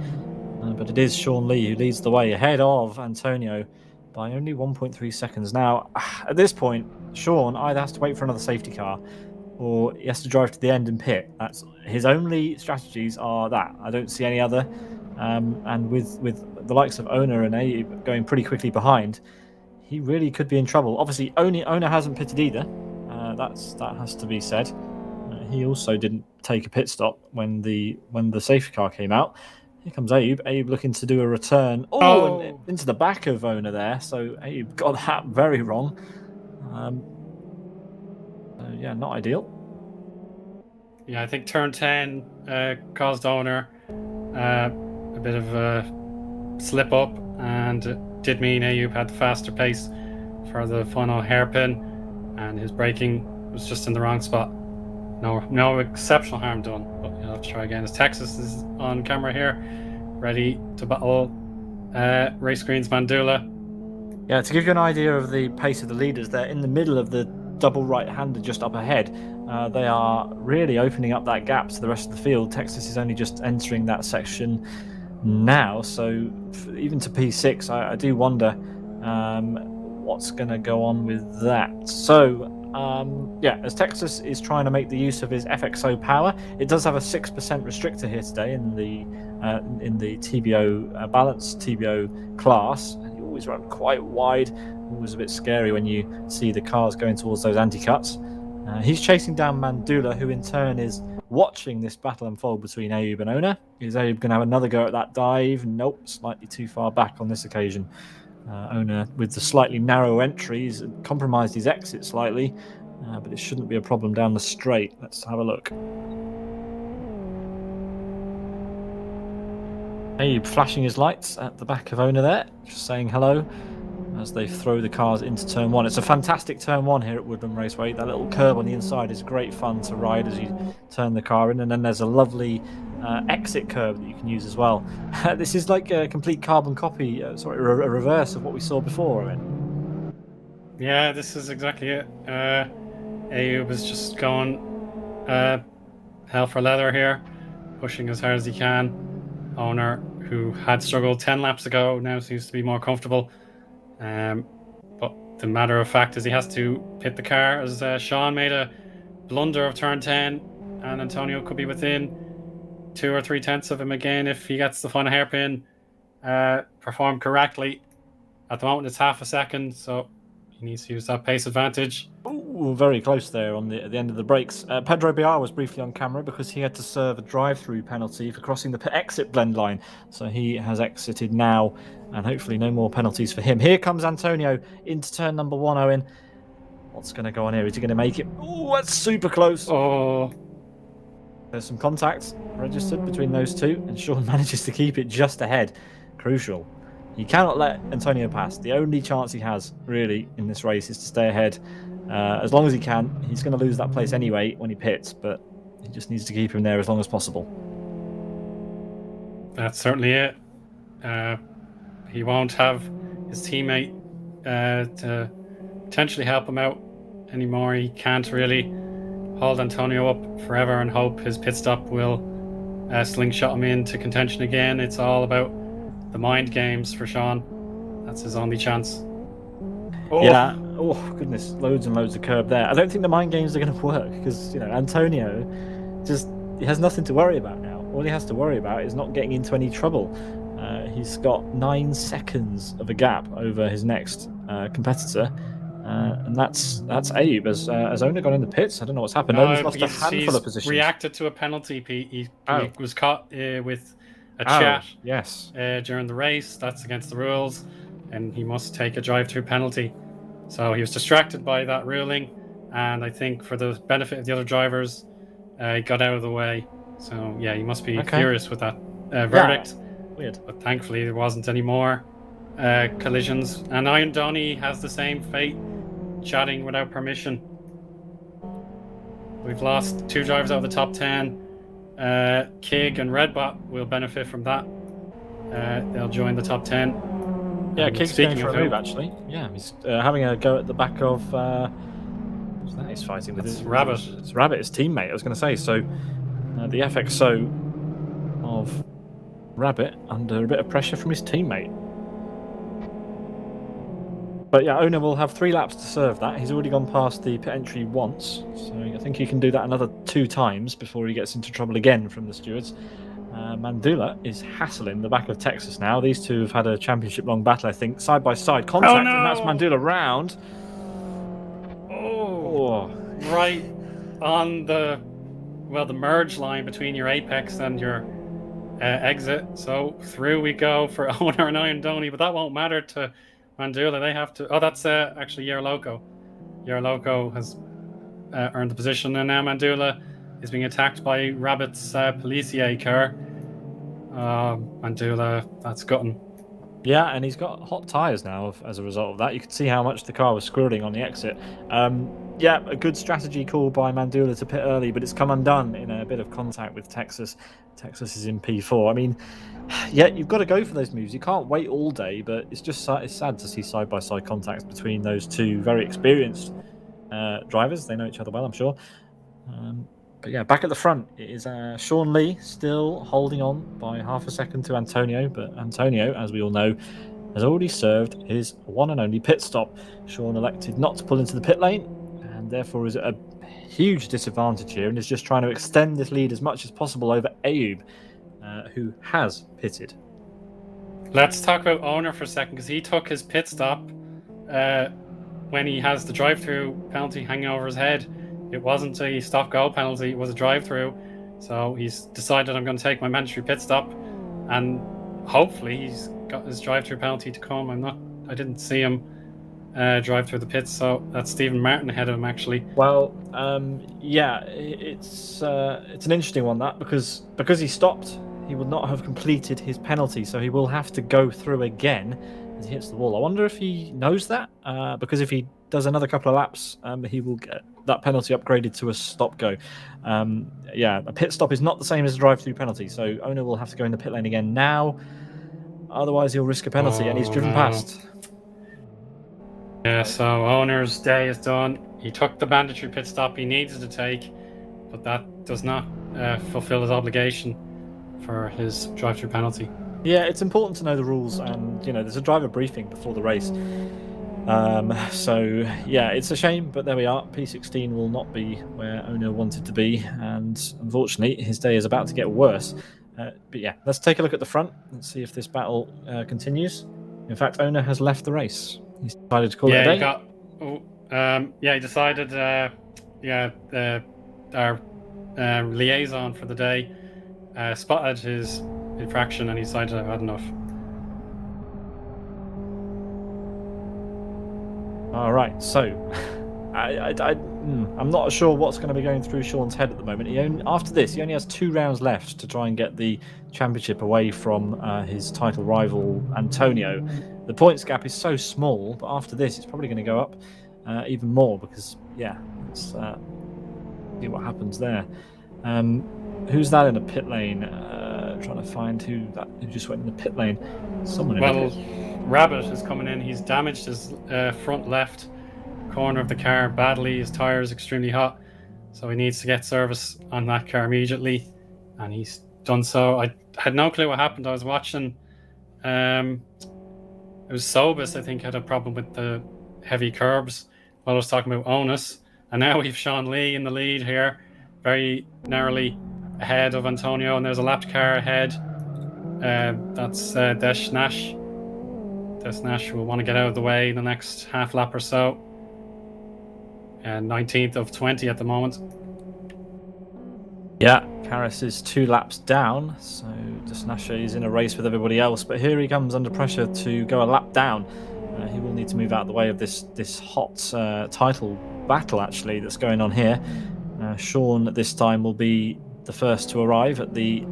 But it is Sean Lee who leads the way ahead of Antonio by only 1.3 seconds. Now, at this point, Sean either has to wait for another safety car or he has to drive to the end and pit. That's his only strategies are that. I don't see any other. And with the likes of Ona and Abe going pretty quickly behind, he really could be in trouble. Obviously, Ona hasn't pitted either. That has to be said. He also didn't take a pit stop when the safety car came out. Here comes Abe. Abe looking to do a return. And into the back of Ona there. So Abe got that very wrong. Yeah, not ideal. Yeah, I think turn 10 caused Owner a bit of a slip up, and it did mean Ayub had the faster pace for the final hairpin, and his braking was just in the wrong spot. No exceptional harm done, but you'll have to try again. As Texas is on camera here, ready to battle Race Green's Mandula. Yeah, to give you an idea of the pace of the leaders, they're in the middle of the double right-hander just up ahead. They are really opening up that gap to the rest of the field. Texas is only just entering that section now, so even to P6, I do wonder what's going to go on with that. So, as Texas is trying to make the use of his FXO power, it does have a 6% restrictor here today in the TBO balanced TBO class. And you always run quite wide. Always a bit scary when you see the cars going towards those anti-cuts. He's chasing down Mandula, who in turn is watching this battle unfold between Ayub and Ona. Is Ayub going to have another go at that dive? Nope, slightly too far back on this occasion. Ona, with the slightly narrow entries, compromised his exit slightly, but it shouldn't be a problem down the straight. Let's have a look. Ayub flashing his lights at the back of Ona there, just saying hello as they throw the cars into turn 1. It's a fantastic turn 1 here at Woodland Raceway. That little curb on the inside is great fun to ride as you turn the car in, and then there's a lovely exit curve that you can use as well. This is like a complete carbon copy, a reverse of what we saw before. I mean. Yeah, this is exactly it. Ayub is just going hell for leather here, pushing as hard as he can. Owner, who had struggled 10 laps ago, now seems to be more comfortable. But the matter of fact is he has to pit the car as Sean made a blunder of turn 10, and Antonio could be within 2 or 3 tenths of him again if he gets the final hairpin performed correctly. At the moment it's half a second, so he needs to use that pace advantage. Ooh, very close there at the end of the brakes. Pedro Biar was briefly on camera because he had to serve a drive-through penalty for crossing the exit blend line. So he has exited now, and hopefully no more penalties for him. Here comes Antonio into turn number 1, Owen. What's going to go on here? Is he going to make it? Oh, that's super close. Oh. There's some contact registered between those two, and Sean manages to keep it just ahead. Crucial. He cannot let Antonio pass. The only chance he has, really, in this race is to stay ahead. As long as he can. He's going to lose that place anyway when he pits, but he just needs to keep him there as long as possible. That's certainly it. He won't have his teammate to potentially help him out anymore. He can't really hold Antonio up forever and hope his pit stop will slingshot him into contention again. It's all about the mind games for Sean. That's his only chance. Oh. Yeah. Oh, goodness. Loads and loads of curb there. I don't think the mind games are going to work because, Antonio he has nothing to worry about now. All he has to worry about is not getting into any trouble. He's got 9 seconds of a gap over his next competitor. And that's Abe. As Ona got in the pits, I don't know what's happened. Ona's lost a handful of positions. Reacted to a penalty, Pete. He was caught with a chat during the race. That's against the rules, and he must take a drive-through penalty. So he was distracted by that ruling, and I think for the benefit of the other drivers, he got out of the way. So yeah, he must be furious with that verdict. Yeah. Weird. But thankfully there wasn't any more collisions. And Iron Donny has the same fate, chatting without permission. We've lost 2 drivers out of the top 10. Kig and Redbot will benefit from that. They'll join the top 10. Yeah, Kig's going for a move, actually. Yeah, he's having a go at the back of... who's that he's fighting with? It's Rabbit. It's Rabbit, his teammate, I was going to say. So the FXO of Rabbit under a bit of pressure from his teammate. But yeah, Owner will have 3 laps to serve that. He's already gone past the pit entry once, so I think he can do that another 2 times before he gets into trouble again from the stewards. Mandula is hassling the back of Texas now. These two have had a championship-long battle, I think, side by side contact, Oh, no! and that's Mandula round. Oh, right on the merge line between your apex and your exit. So through we go for Owner and Iandoni, but that won't matter to Mandula. They have to. Oh, that's actually Yerloco. Yerloco has earned the position, and now Mandula is being attacked by Rabbit's Policier car. Mandula, that's gutting. Yeah, and he's got hot tyres now as a result of that. You could see how much the car was squirreling on the exit. Yeah, a good strategy call by Mandula to pit early, but it's come undone in a bit of contact with Texas. Texas is in P4. I mean, yeah, you've got to go for those moves. You can't wait all day, but it's just it's sad to see side-by-side contacts between those two very experienced drivers. They know each other well, I'm sure. But yeah, back at the front, it is Sean Lee still holding on by half a second to Antonio. But Antonio, as we all know, has already served his one and only pit stop. Sean elected not to pull into the pit lane and therefore is at a huge disadvantage here and is just trying to extend this lead as much as possible over Ayub, who has pitted. Let's talk about Owner for a second, because he took his pit stop when he has the drive-through penalty hanging over his head. It wasn't a stop-go penalty, it was a drive-through. So he's decided, I'm going to take my mandatory pit stop, and hopefully he's got his drive-through penalty to come. I didn't see him drive through the pits, so that's Stephen Martin ahead of him, actually. Well, yeah, it's an interesting one, that, because he stopped, he would not have completed his penalty, so he will have to go through again as he hits the wall. I wonder if he knows that, because if he does another couple of laps, he will get that penalty upgraded to a stop-go. Yeah, a pit stop is not the same as a drive-through penalty, so Owner will have to go in the pit lane again now. Otherwise, he'll risk a penalty, and he's driven past. Yeah, so Owner's day is done. He took the mandatory pit stop he needed to take, but that does not fulfill his obligation for his drive-through penalty. Yeah, it's important to know the rules, and there's a driver briefing before the race. So yeah, it's a shame, but there we are. P16 will not be where Owner wanted to be, and unfortunately his day is about to get worse. But yeah, let's take a look at the front and see if this battle continues. In fact, Owner has left the race. He's decided to call it a day. He decided our liaison for the day spotted his infraction, and he decided I've had enough. All right, so I'm not sure what's going to be going through Sean's head at the moment. After this, he only has 2 rounds left to try and get the championship away from his title rival Antonio. The points gap is so small, but after this, it's probably going to go up even more because, yeah, let's see what happens there. Who's that in the pit lane? Trying to find who just went in the pit lane. Someone in the pit. Rabbit is coming in. He's damaged his front left corner of the car badly. His tire is extremely hot, so he needs to get service on that car immediately, and he's done so. I had no clue what happened. I was watching. It was Sobis, I think, had a problem with the heavy curbs while I was talking about Onus, and now we've Sean Lee in the lead here, very narrowly ahead of Antonio, and there's a lapped car ahead. That's Desh Nash. Desh Nash will want to get out of the way in the next half lap or so. And 19th of 20 at the moment. Yeah, Karras is 2 laps down, so Desnashe is in a race with everybody else, but here he comes under pressure to go a lap down. He will need to move out of the way of this hot title battle, actually, that's going on here. Sean, this time, will be the first to arrive at the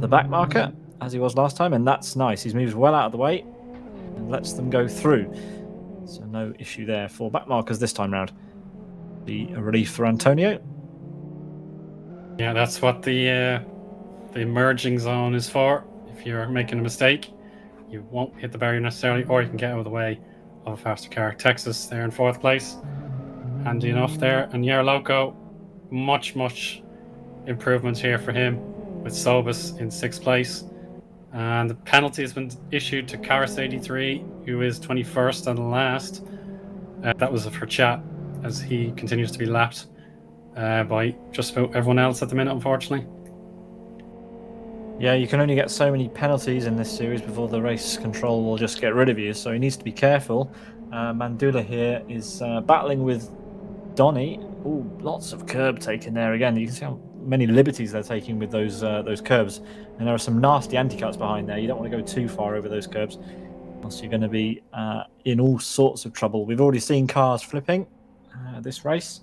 back marker, as he was last time, and that's nice. He's moved well out of the way and lets them go through. So no issue there for back markers this time round. Be a relief for Antonio. Yeah, that's what the merging zone is for. If you're making a mistake, you won't hit the barrier necessarily, or you can get out of the way of a faster car. Texas, they're in 4th place. Handy enough there. And Yerloco, much improvement here for him, with Sobis in 6th place. And the penalty has been issued to Karis 83, who is 21st and last. That was for chat, as he continues to be lapped by just about everyone else at the minute, unfortunately. Yeah, you can only get so many penalties in this series before the race control will just get rid of you, so he needs to be careful. Mandula here is battling with Donny. Ooh, lots of curb taken there again. You can see how many liberties they're taking with those curbs, and there are some nasty anti-cuts behind there. You don't want to go too far over those curbs, else you're going to be in all sorts of trouble. We've already seen cars flipping this race.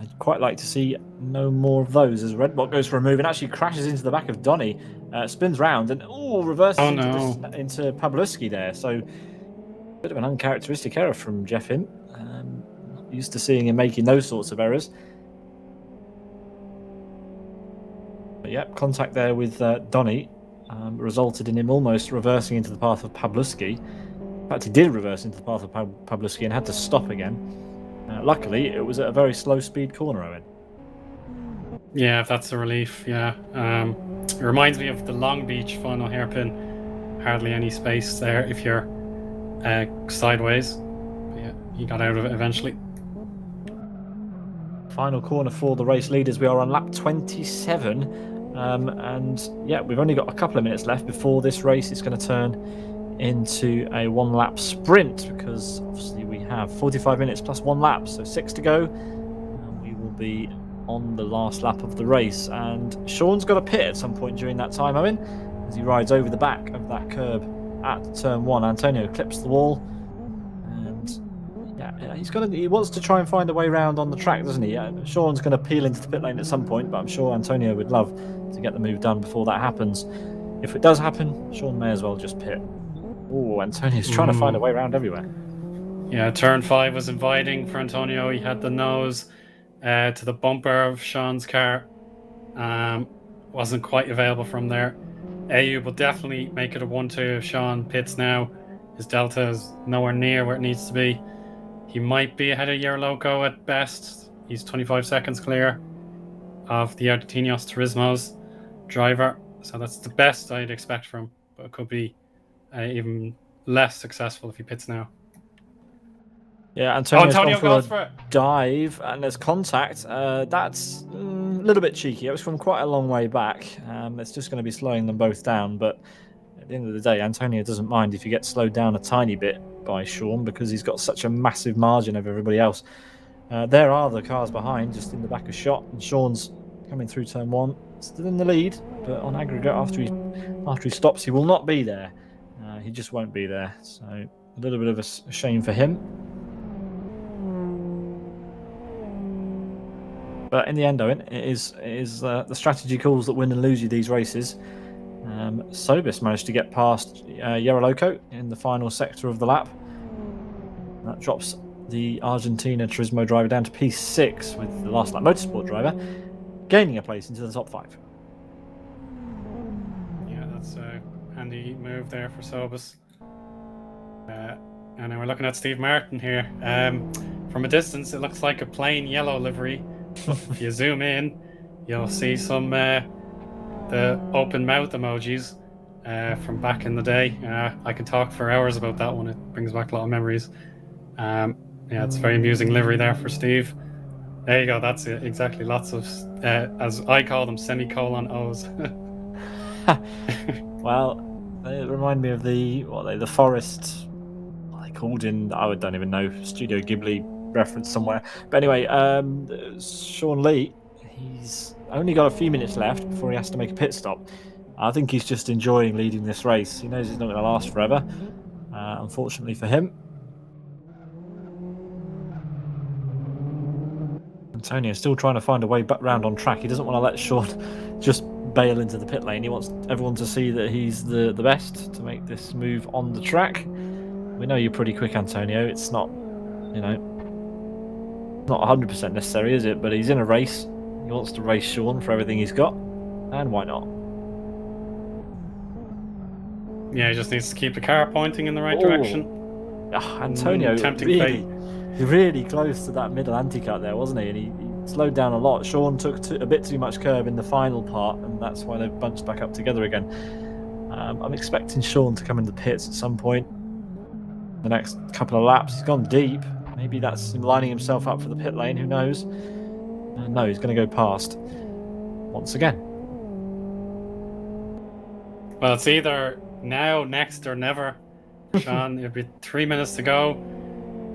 I'd quite like to see no more of those as Redbot goes for a move and actually crashes into the back of Donny, spins round and reverses into Pawlowski there. So a bit of an uncharacteristic error from Jeff Hint. Not used to seeing him making those sorts of errors. But yeah, contact there with Donny resulted in him almost reversing into the path of Pawlowski. In fact, he did reverse into the path of Pawlowski and had to stop again. Luckily, it was at a very slow speed corner, Owen. Yeah, that's a relief, yeah. It reminds me of the Long Beach final hairpin. Hardly any space there if you're sideways. But yeah, he got out of it eventually. Final corner for the race leaders. We are on lap 27. And yeah, we've only got a couple of minutes left before this race is going to turn into a one-lap sprint, because obviously we have 45 minutes plus one lap, so 6 to go, and we will be on the last lap of the race. And Sean's got a pit at some point during that time, Owen, as he rides over the back of that curb at turn 1. Antonio clips the wall, and yeah, he wants to try and find a way round on the track, doesn't he? Sean's going to peel into the pit lane at some point, but I'm sure Antonio would love to get the move done before that happens. If it does happen, Sean may as well just pit. Oh, Antonio's trying to find a way around everywhere. Yeah, turn 5 was inviting for Antonio. He had the nose to the bumper of Sean's car. Wasn't quite available from there. AU will definitely make it a 1-2 if Sean pits now. His delta is nowhere near where it needs to be. He might be ahead of Yerloco at best. He's 25 seconds clear of the Argentinos Turismo's driver. So that's the best I'd expect from him. But it could be even less successful if he pits now. Yeah, Antonio goes for a dive, and there's contact. That's a little bit cheeky. It was from quite a long way back. It's just going to be slowing them both down. But at the end of the day, Antonio doesn't mind if you get slowed down a tiny bit by Sean, because he's got such a massive margin over everybody else. There are the cars behind, just in the back of shot, and Sean's coming through turn 1, still in the lead. But on aggregate, after he stops, he will not be there. He just won't be there. So a little bit of a shame for him. But in the end, Owen, it is the strategy calls that win and lose you these races. Sobis managed to get past Yerloco in the final sector of the lap. That drops the Argentina Turismo driver down to P6, with the last lap motorsport driver gaining a place into the top 5. Yeah, that's a handy move there for Sobis. And then we're looking at Steve Martin here. From a distance, it looks like a plain yellow livery. But if you zoom in, you'll see some the open mouth emojis from back in the day. I can talk for hours about that one. It brings back a lot of memories. Yeah, it's a very amusing livery there for Steve. There you go. That's it. Exactly. Lots of, as I call them, semicolon O's. Well, they remind me of the forest. What they called in? I don't even know. Studio Ghibli reference somewhere. But anyway, Sean Lee, he's only got a few minutes left before he has to make a pit stop. I think he's just enjoying leading this race. He knows it's not going to last forever, unfortunately for him. Antonio still trying to find a way back round on track. He doesn't want to let Sean just bail into the pit lane. He wants everyone to see that he's the best to make this move on the track. We know you're pretty quick, Antonio. It's not, not 100% necessary, is it? But he's in a race. He wants to race Sean for everything he's got, and why not? Yeah, he just needs to keep the car pointing in the right direction. Antonio tempting really close to that middle anti-cut there, wasn't he? And he slowed down a lot. Sean took a bit too much curb in the final part, and that's why they've bunched back up together again. I'm expecting Sean to come into the pits at some point. The next couple of laps, he's gone deep. Maybe that's him lining himself up for the pit lane. Who knows? No, he's going to go past once again. Well, it's either now, next, or never. Sean, it'll be 3 minutes to go,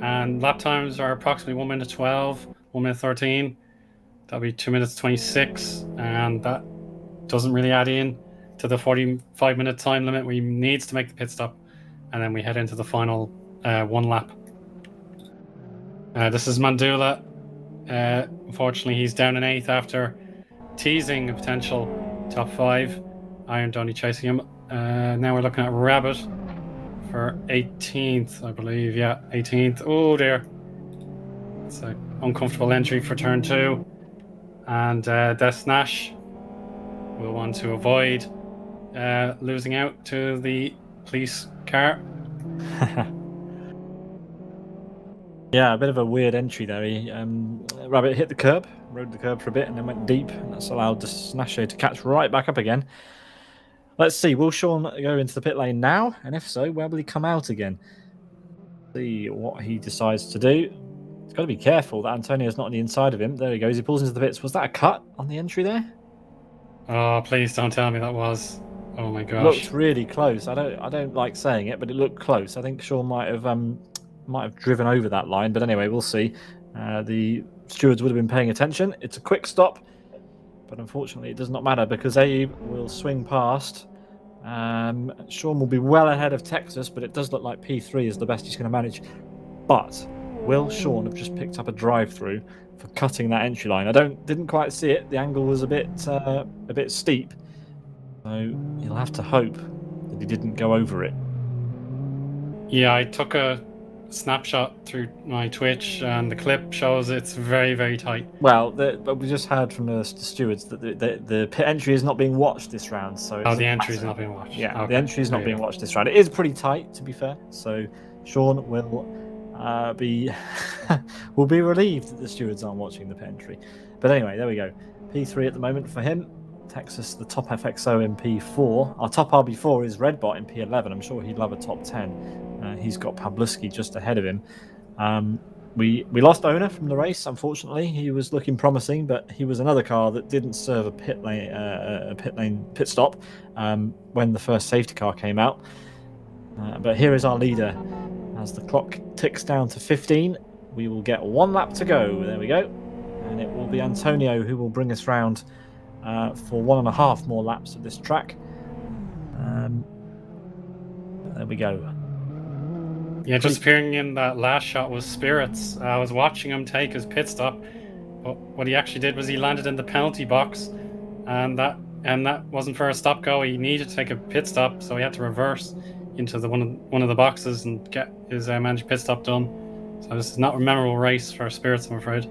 and lap times are approximately 1 minute 12, 1 minute 13. That'll be 2 minutes 26, and that doesn't really add in to the 45-minute time limit where he needs to make the pit stop, and then we head into the final one lap. This is Mandula. Unfortunately, he's down in 8th after teasing a potential top 5. Iron Donny chasing him. Now we're looking at Rabbit for 18th, I believe. Yeah, 18th. Oh dear. It's an uncomfortable entry for turn 2. And Des Nash will want to avoid losing out to the police car. Yeah, a bit of a weird entry there. Rabbit hit the curb, rode the curb for a bit, and then went deep, and that's allowed the Snasher to catch right back up again. Let's see, will Sean go into the pit lane now? And if so, where will he come out again? See what he decides to do. He's got to be careful that Antonio's not on the inside of him. There he goes, he pulls into the pits. Was that a cut on the entry there? Oh, please don't tell me that was. Oh my gosh. Looked really close. I don't like saying it, but it looked close. I think Sean might have driven over that line, but anyway, we'll see. The stewards would have been paying attention. It's a quick stop, but unfortunately it does not matter because Abe will swing past. Sean will be well ahead of Texas, but it does look like P3 is the best he's going to manage. But will Sean have just picked up a drive-through for cutting that entry line? I didn't quite see it. The angle was a bit steep, so you'll have to hope that he didn't go over it. Yeah, I took a snapshot through my Twitch, and the clip shows it's very, very tight. Well, but we just heard from the stewards that the pit entry is not being watched this round. So the entry is not being watched. Yeah, okay. The entry is not being watched this round. It is pretty tight, to be fair. So Sean will be will be relieved that the stewards aren't watching the pit entry. But anyway, there we go. P3 at the moment for him. Texas, the top FXO in P4. Our top RB4 is Redbot in P11. I'm sure he'd love a top 10. He's got Pabluski just ahead of him. We lost owner from the race, unfortunately. He was looking promising, but he was another car that didn't serve a pit stop when the first safety car came out. But here is our leader. As the clock ticks down to 15, we will get 1 lap to go. There we go. And it will be Antonio who will bring us round for 1.5 more laps of this track. There we go. Yeah, just appearing in that last shot was Spirits. I was watching him take his pit stop, but what he actually did was he landed in the penalty box, and that wasn't for a stop go. He needed to take a pit stop, so he had to reverse into one of the boxes and get his managed pit stop done. So this is not a memorable race for Spirits, I'm afraid.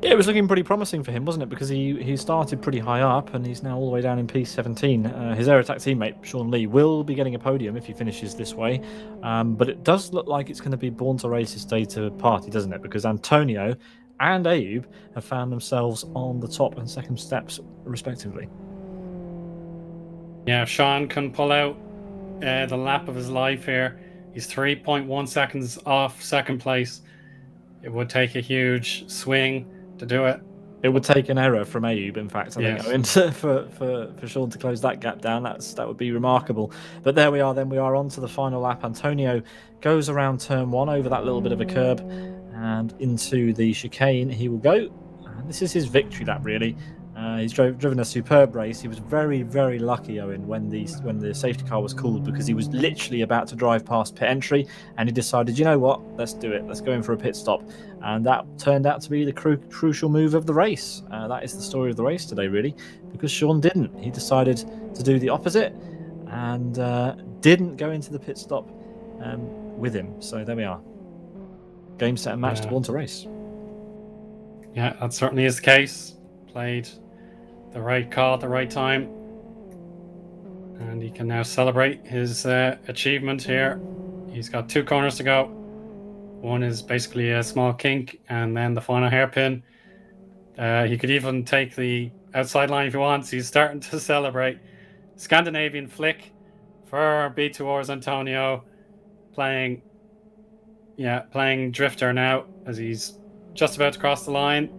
Yeah, it was looking pretty promising for him, wasn't it? Because he started pretty high up, and he's now all the way down in P17. His Air Attack teammate, Sean Lee, will be getting a podium if he finishes this way. But it does look like it's going to be Born to Race's day to party, doesn't it? Because Antonio and Ayub have found themselves on the top and second steps, respectively. Yeah, if Sean can pull out the lap of his life here, he's 3.1 seconds off second place. It would take a huge swing to do it. It would take an error from Ayub, in fact, I think, for Sean to close that gap down. That would be remarkable. But there we are, then we are on to the final lap. Antonio goes around turn 1 over that little bit of a curb and into the chicane he will go. And this is his victory lap, really. He's driven a superb race. He was very, very lucky, Owen, when the safety car was called, because he was literally about to drive past pit entry, and he decided, you know what, let's do it. Let's go in for a pit stop. And that turned out to be the crucial move of the race. That is the story of the race today, really, because Sean didn't. He decided to do the opposite and didn't go into the pit stop with him. So there we are. Game, set, and match to Born to Race. Yeah, that certainly is the case. Played the right call at the right time, and he can now celebrate his achievement here. He's got 2 corners to go. One is basically a small kink, and then the final hairpin. He could even take the outside line if he wants. He's starting to celebrate. Scandinavian flick for B2R's Antonio, playing drifter now as he's just about to cross the line.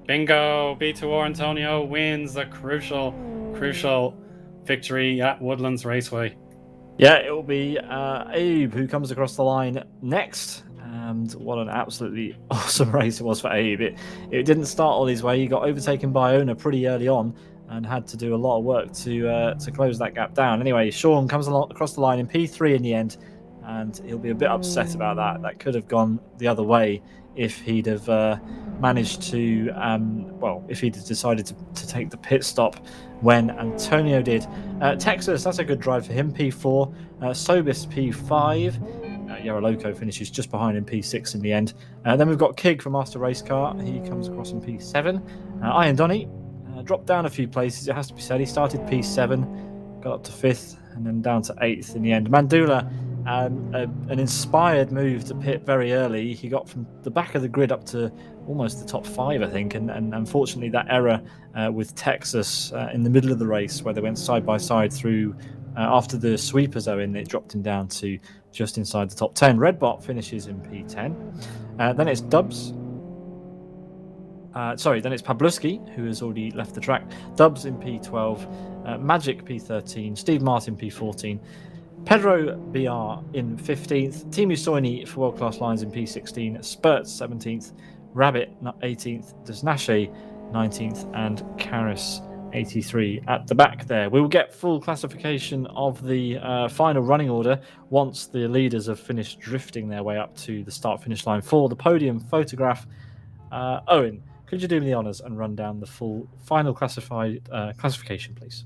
Bingo! B2R Antonio wins a crucial victory at Woodlands Raceway. Yeah, it will be Abe who comes across the line next. And what an absolutely awesome race it was for Abe. It didn't start all his way. He got overtaken by Iona pretty early on and had to do a lot of work to close that gap down. Anyway, Sean comes across the line in P3 in the end, and he'll be a bit upset about that. That could have gone the other way if he'd have managed to, if he'd decided to take the pit stop when Antonio did. Texas, that's a good drive for him, P4. Sobis, P5. Yarra Loco finishes just behind in P6 in the end. Then we've got Kig from Master Race Car. He comes across in P7. Ian Donny dropped down a few places, it has to be said. He started P7, got up to 5th, and then down to 8th in the end. Mandula, an inspired move to pit very early. He got from the back of the grid up to almost the top 5, I think, and unfortunately that error with Texas in the middle of the race where they went side by side through after the sweeper zone, it dropped him down to just inside the top 10. Redbot finishes in P10. Then it's Dubs. Then it's Pabluski, who has already left the track. Dubs in P12. Magic P13. Steve Martin P14. Pedro BR in 15th. Timu Soini for World Class Lines in P16. Spurts 17th. Rabbit 18th. Desnache 19th. And Karis 83 at the back there. We will get full classification of the final running order once the leaders have finished drifting their way up to the start-finish line for the podium photograph. Owen, could you do me the honours and run down the full final classification, please?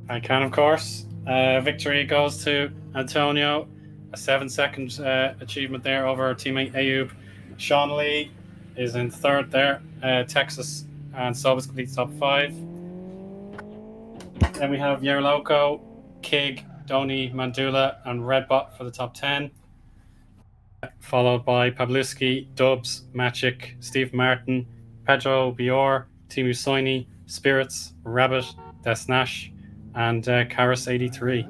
I can, of course. Victory goes to Antonio. A 7-second achievement there over teammate Ayub. Sean Lee is in 3rd there. Texas and Sobis completes top 5. Then we have Yarra Loco, Kig, Donny, Mandula, and Redbot for the top 10. Followed by Pabluski, Dubs, Maciek, Steve Martin, Pedro Bior, Timu Soini, Spirits, Rabbit, Desnash, and Karis 83.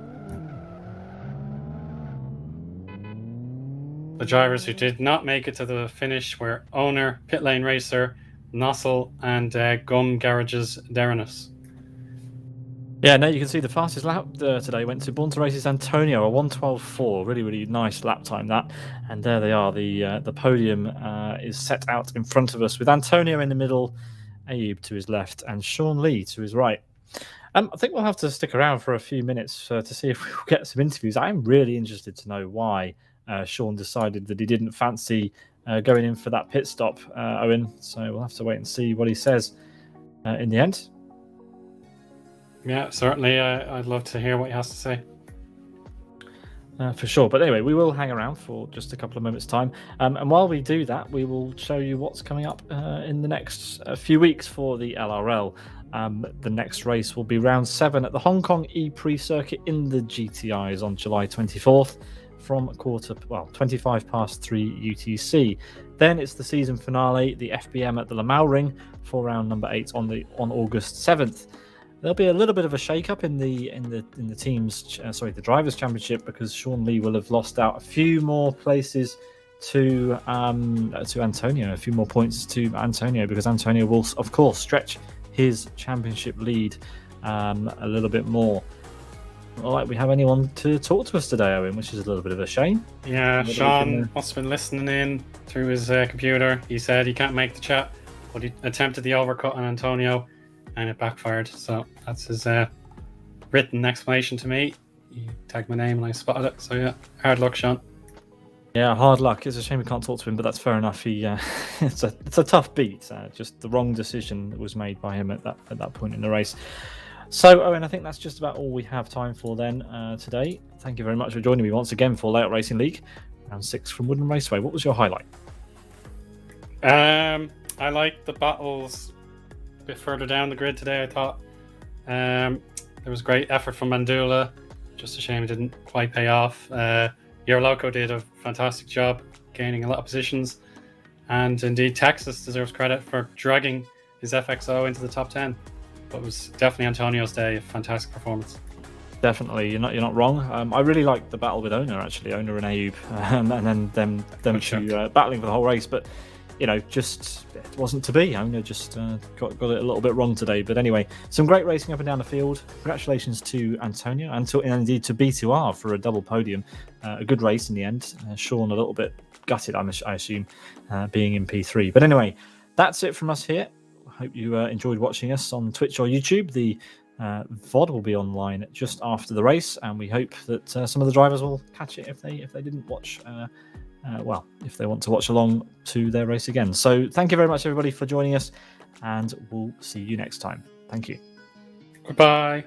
The drivers who did not make it to the finish were Owner, Pit Lane Racer, Nossel, and Gum Garages Derenus. Yeah, now you can see the fastest lap today went to Born to Races Antonio, a 1:12.4. Really, really nice lap time that. And there they are. The podium is set out in front of us with Antonio in the middle, Abe to his left, and Sean Lee to his right. I think we'll have to stick around for a few minutes to see if we'll get some interviews. I'm really interested to know why Sean decided that he didn't fancy going in for that pit stop, Owen. So we'll have to wait and see what he says in the end. Yeah, certainly. I'd love to hear what he has to say. For sure. But anyway, we will hang around for just a couple of moments' time. And while we do that, we will show you what's coming up in the next few weeks for the LRL. The next race will be round 7 at the Hong Kong E-Prix circuit in the GTIs on July 24th from 25 past 3 UTC. Then it's the season finale, the FBM at the Lamau Ring for round number 8 on August 7th. There'll be a little bit of a shake-up in the the Drivers' Championship because Sean Lee will have lost out a few more places to Antonio, a few more points to Antonio because Antonio will, of course, stretch his championship lead a little bit more. Not like we have anyone to talk to us today, Owen, which is a little bit of a shame. Yeah, Sean must have been listening in through his computer. He said he can't make the chat, but he attempted the overcut on Antonio and it backfired. So that's his written explanation to me. He tagged my name and I spotted it. So yeah, hard luck, Sean. Yeah, hard luck. It's a shame we can't talk to him, but that's fair enough. He it's a tough beat. Just the wrong decision that was made by him at that point in the race. So, Owen, I think that's just about all we have time for then today. Thank you very much for joining me once again for Layout Racing League, round 6 from Woodland Raceway. What was your highlight? I liked the battles a bit further down the grid today, I thought. There was great effort from Mandula. Just a shame it didn't quite pay off. Yarra Loco did a fantastic job gaining a lot of positions. And indeed, Texas deserves credit for dragging his FXO into the top 10. But it was definitely Antonio's day. A fantastic performance. Definitely, you're not wrong. I really liked the battle with Ona, actually, Ona and Ayub, and then them two battling for the whole race. But just it wasn't to be. Ona just got it a little bit wrong today. But anyway, some great racing up and down the field. Congratulations to Antonio and indeed to B2R for a double podium. A good race in the end. Sean a little bit gutted, I assume, being in P3. But anyway, that's it from us here. I hope you enjoyed watching us on Twitch or YouTube. The VOD will be online just after the race, and we hope that some of the drivers will catch it if they didn't watch. If they want to watch along to their race again. So thank you very much, everybody, for joining us, and we'll see you next time. Thank you. Goodbye.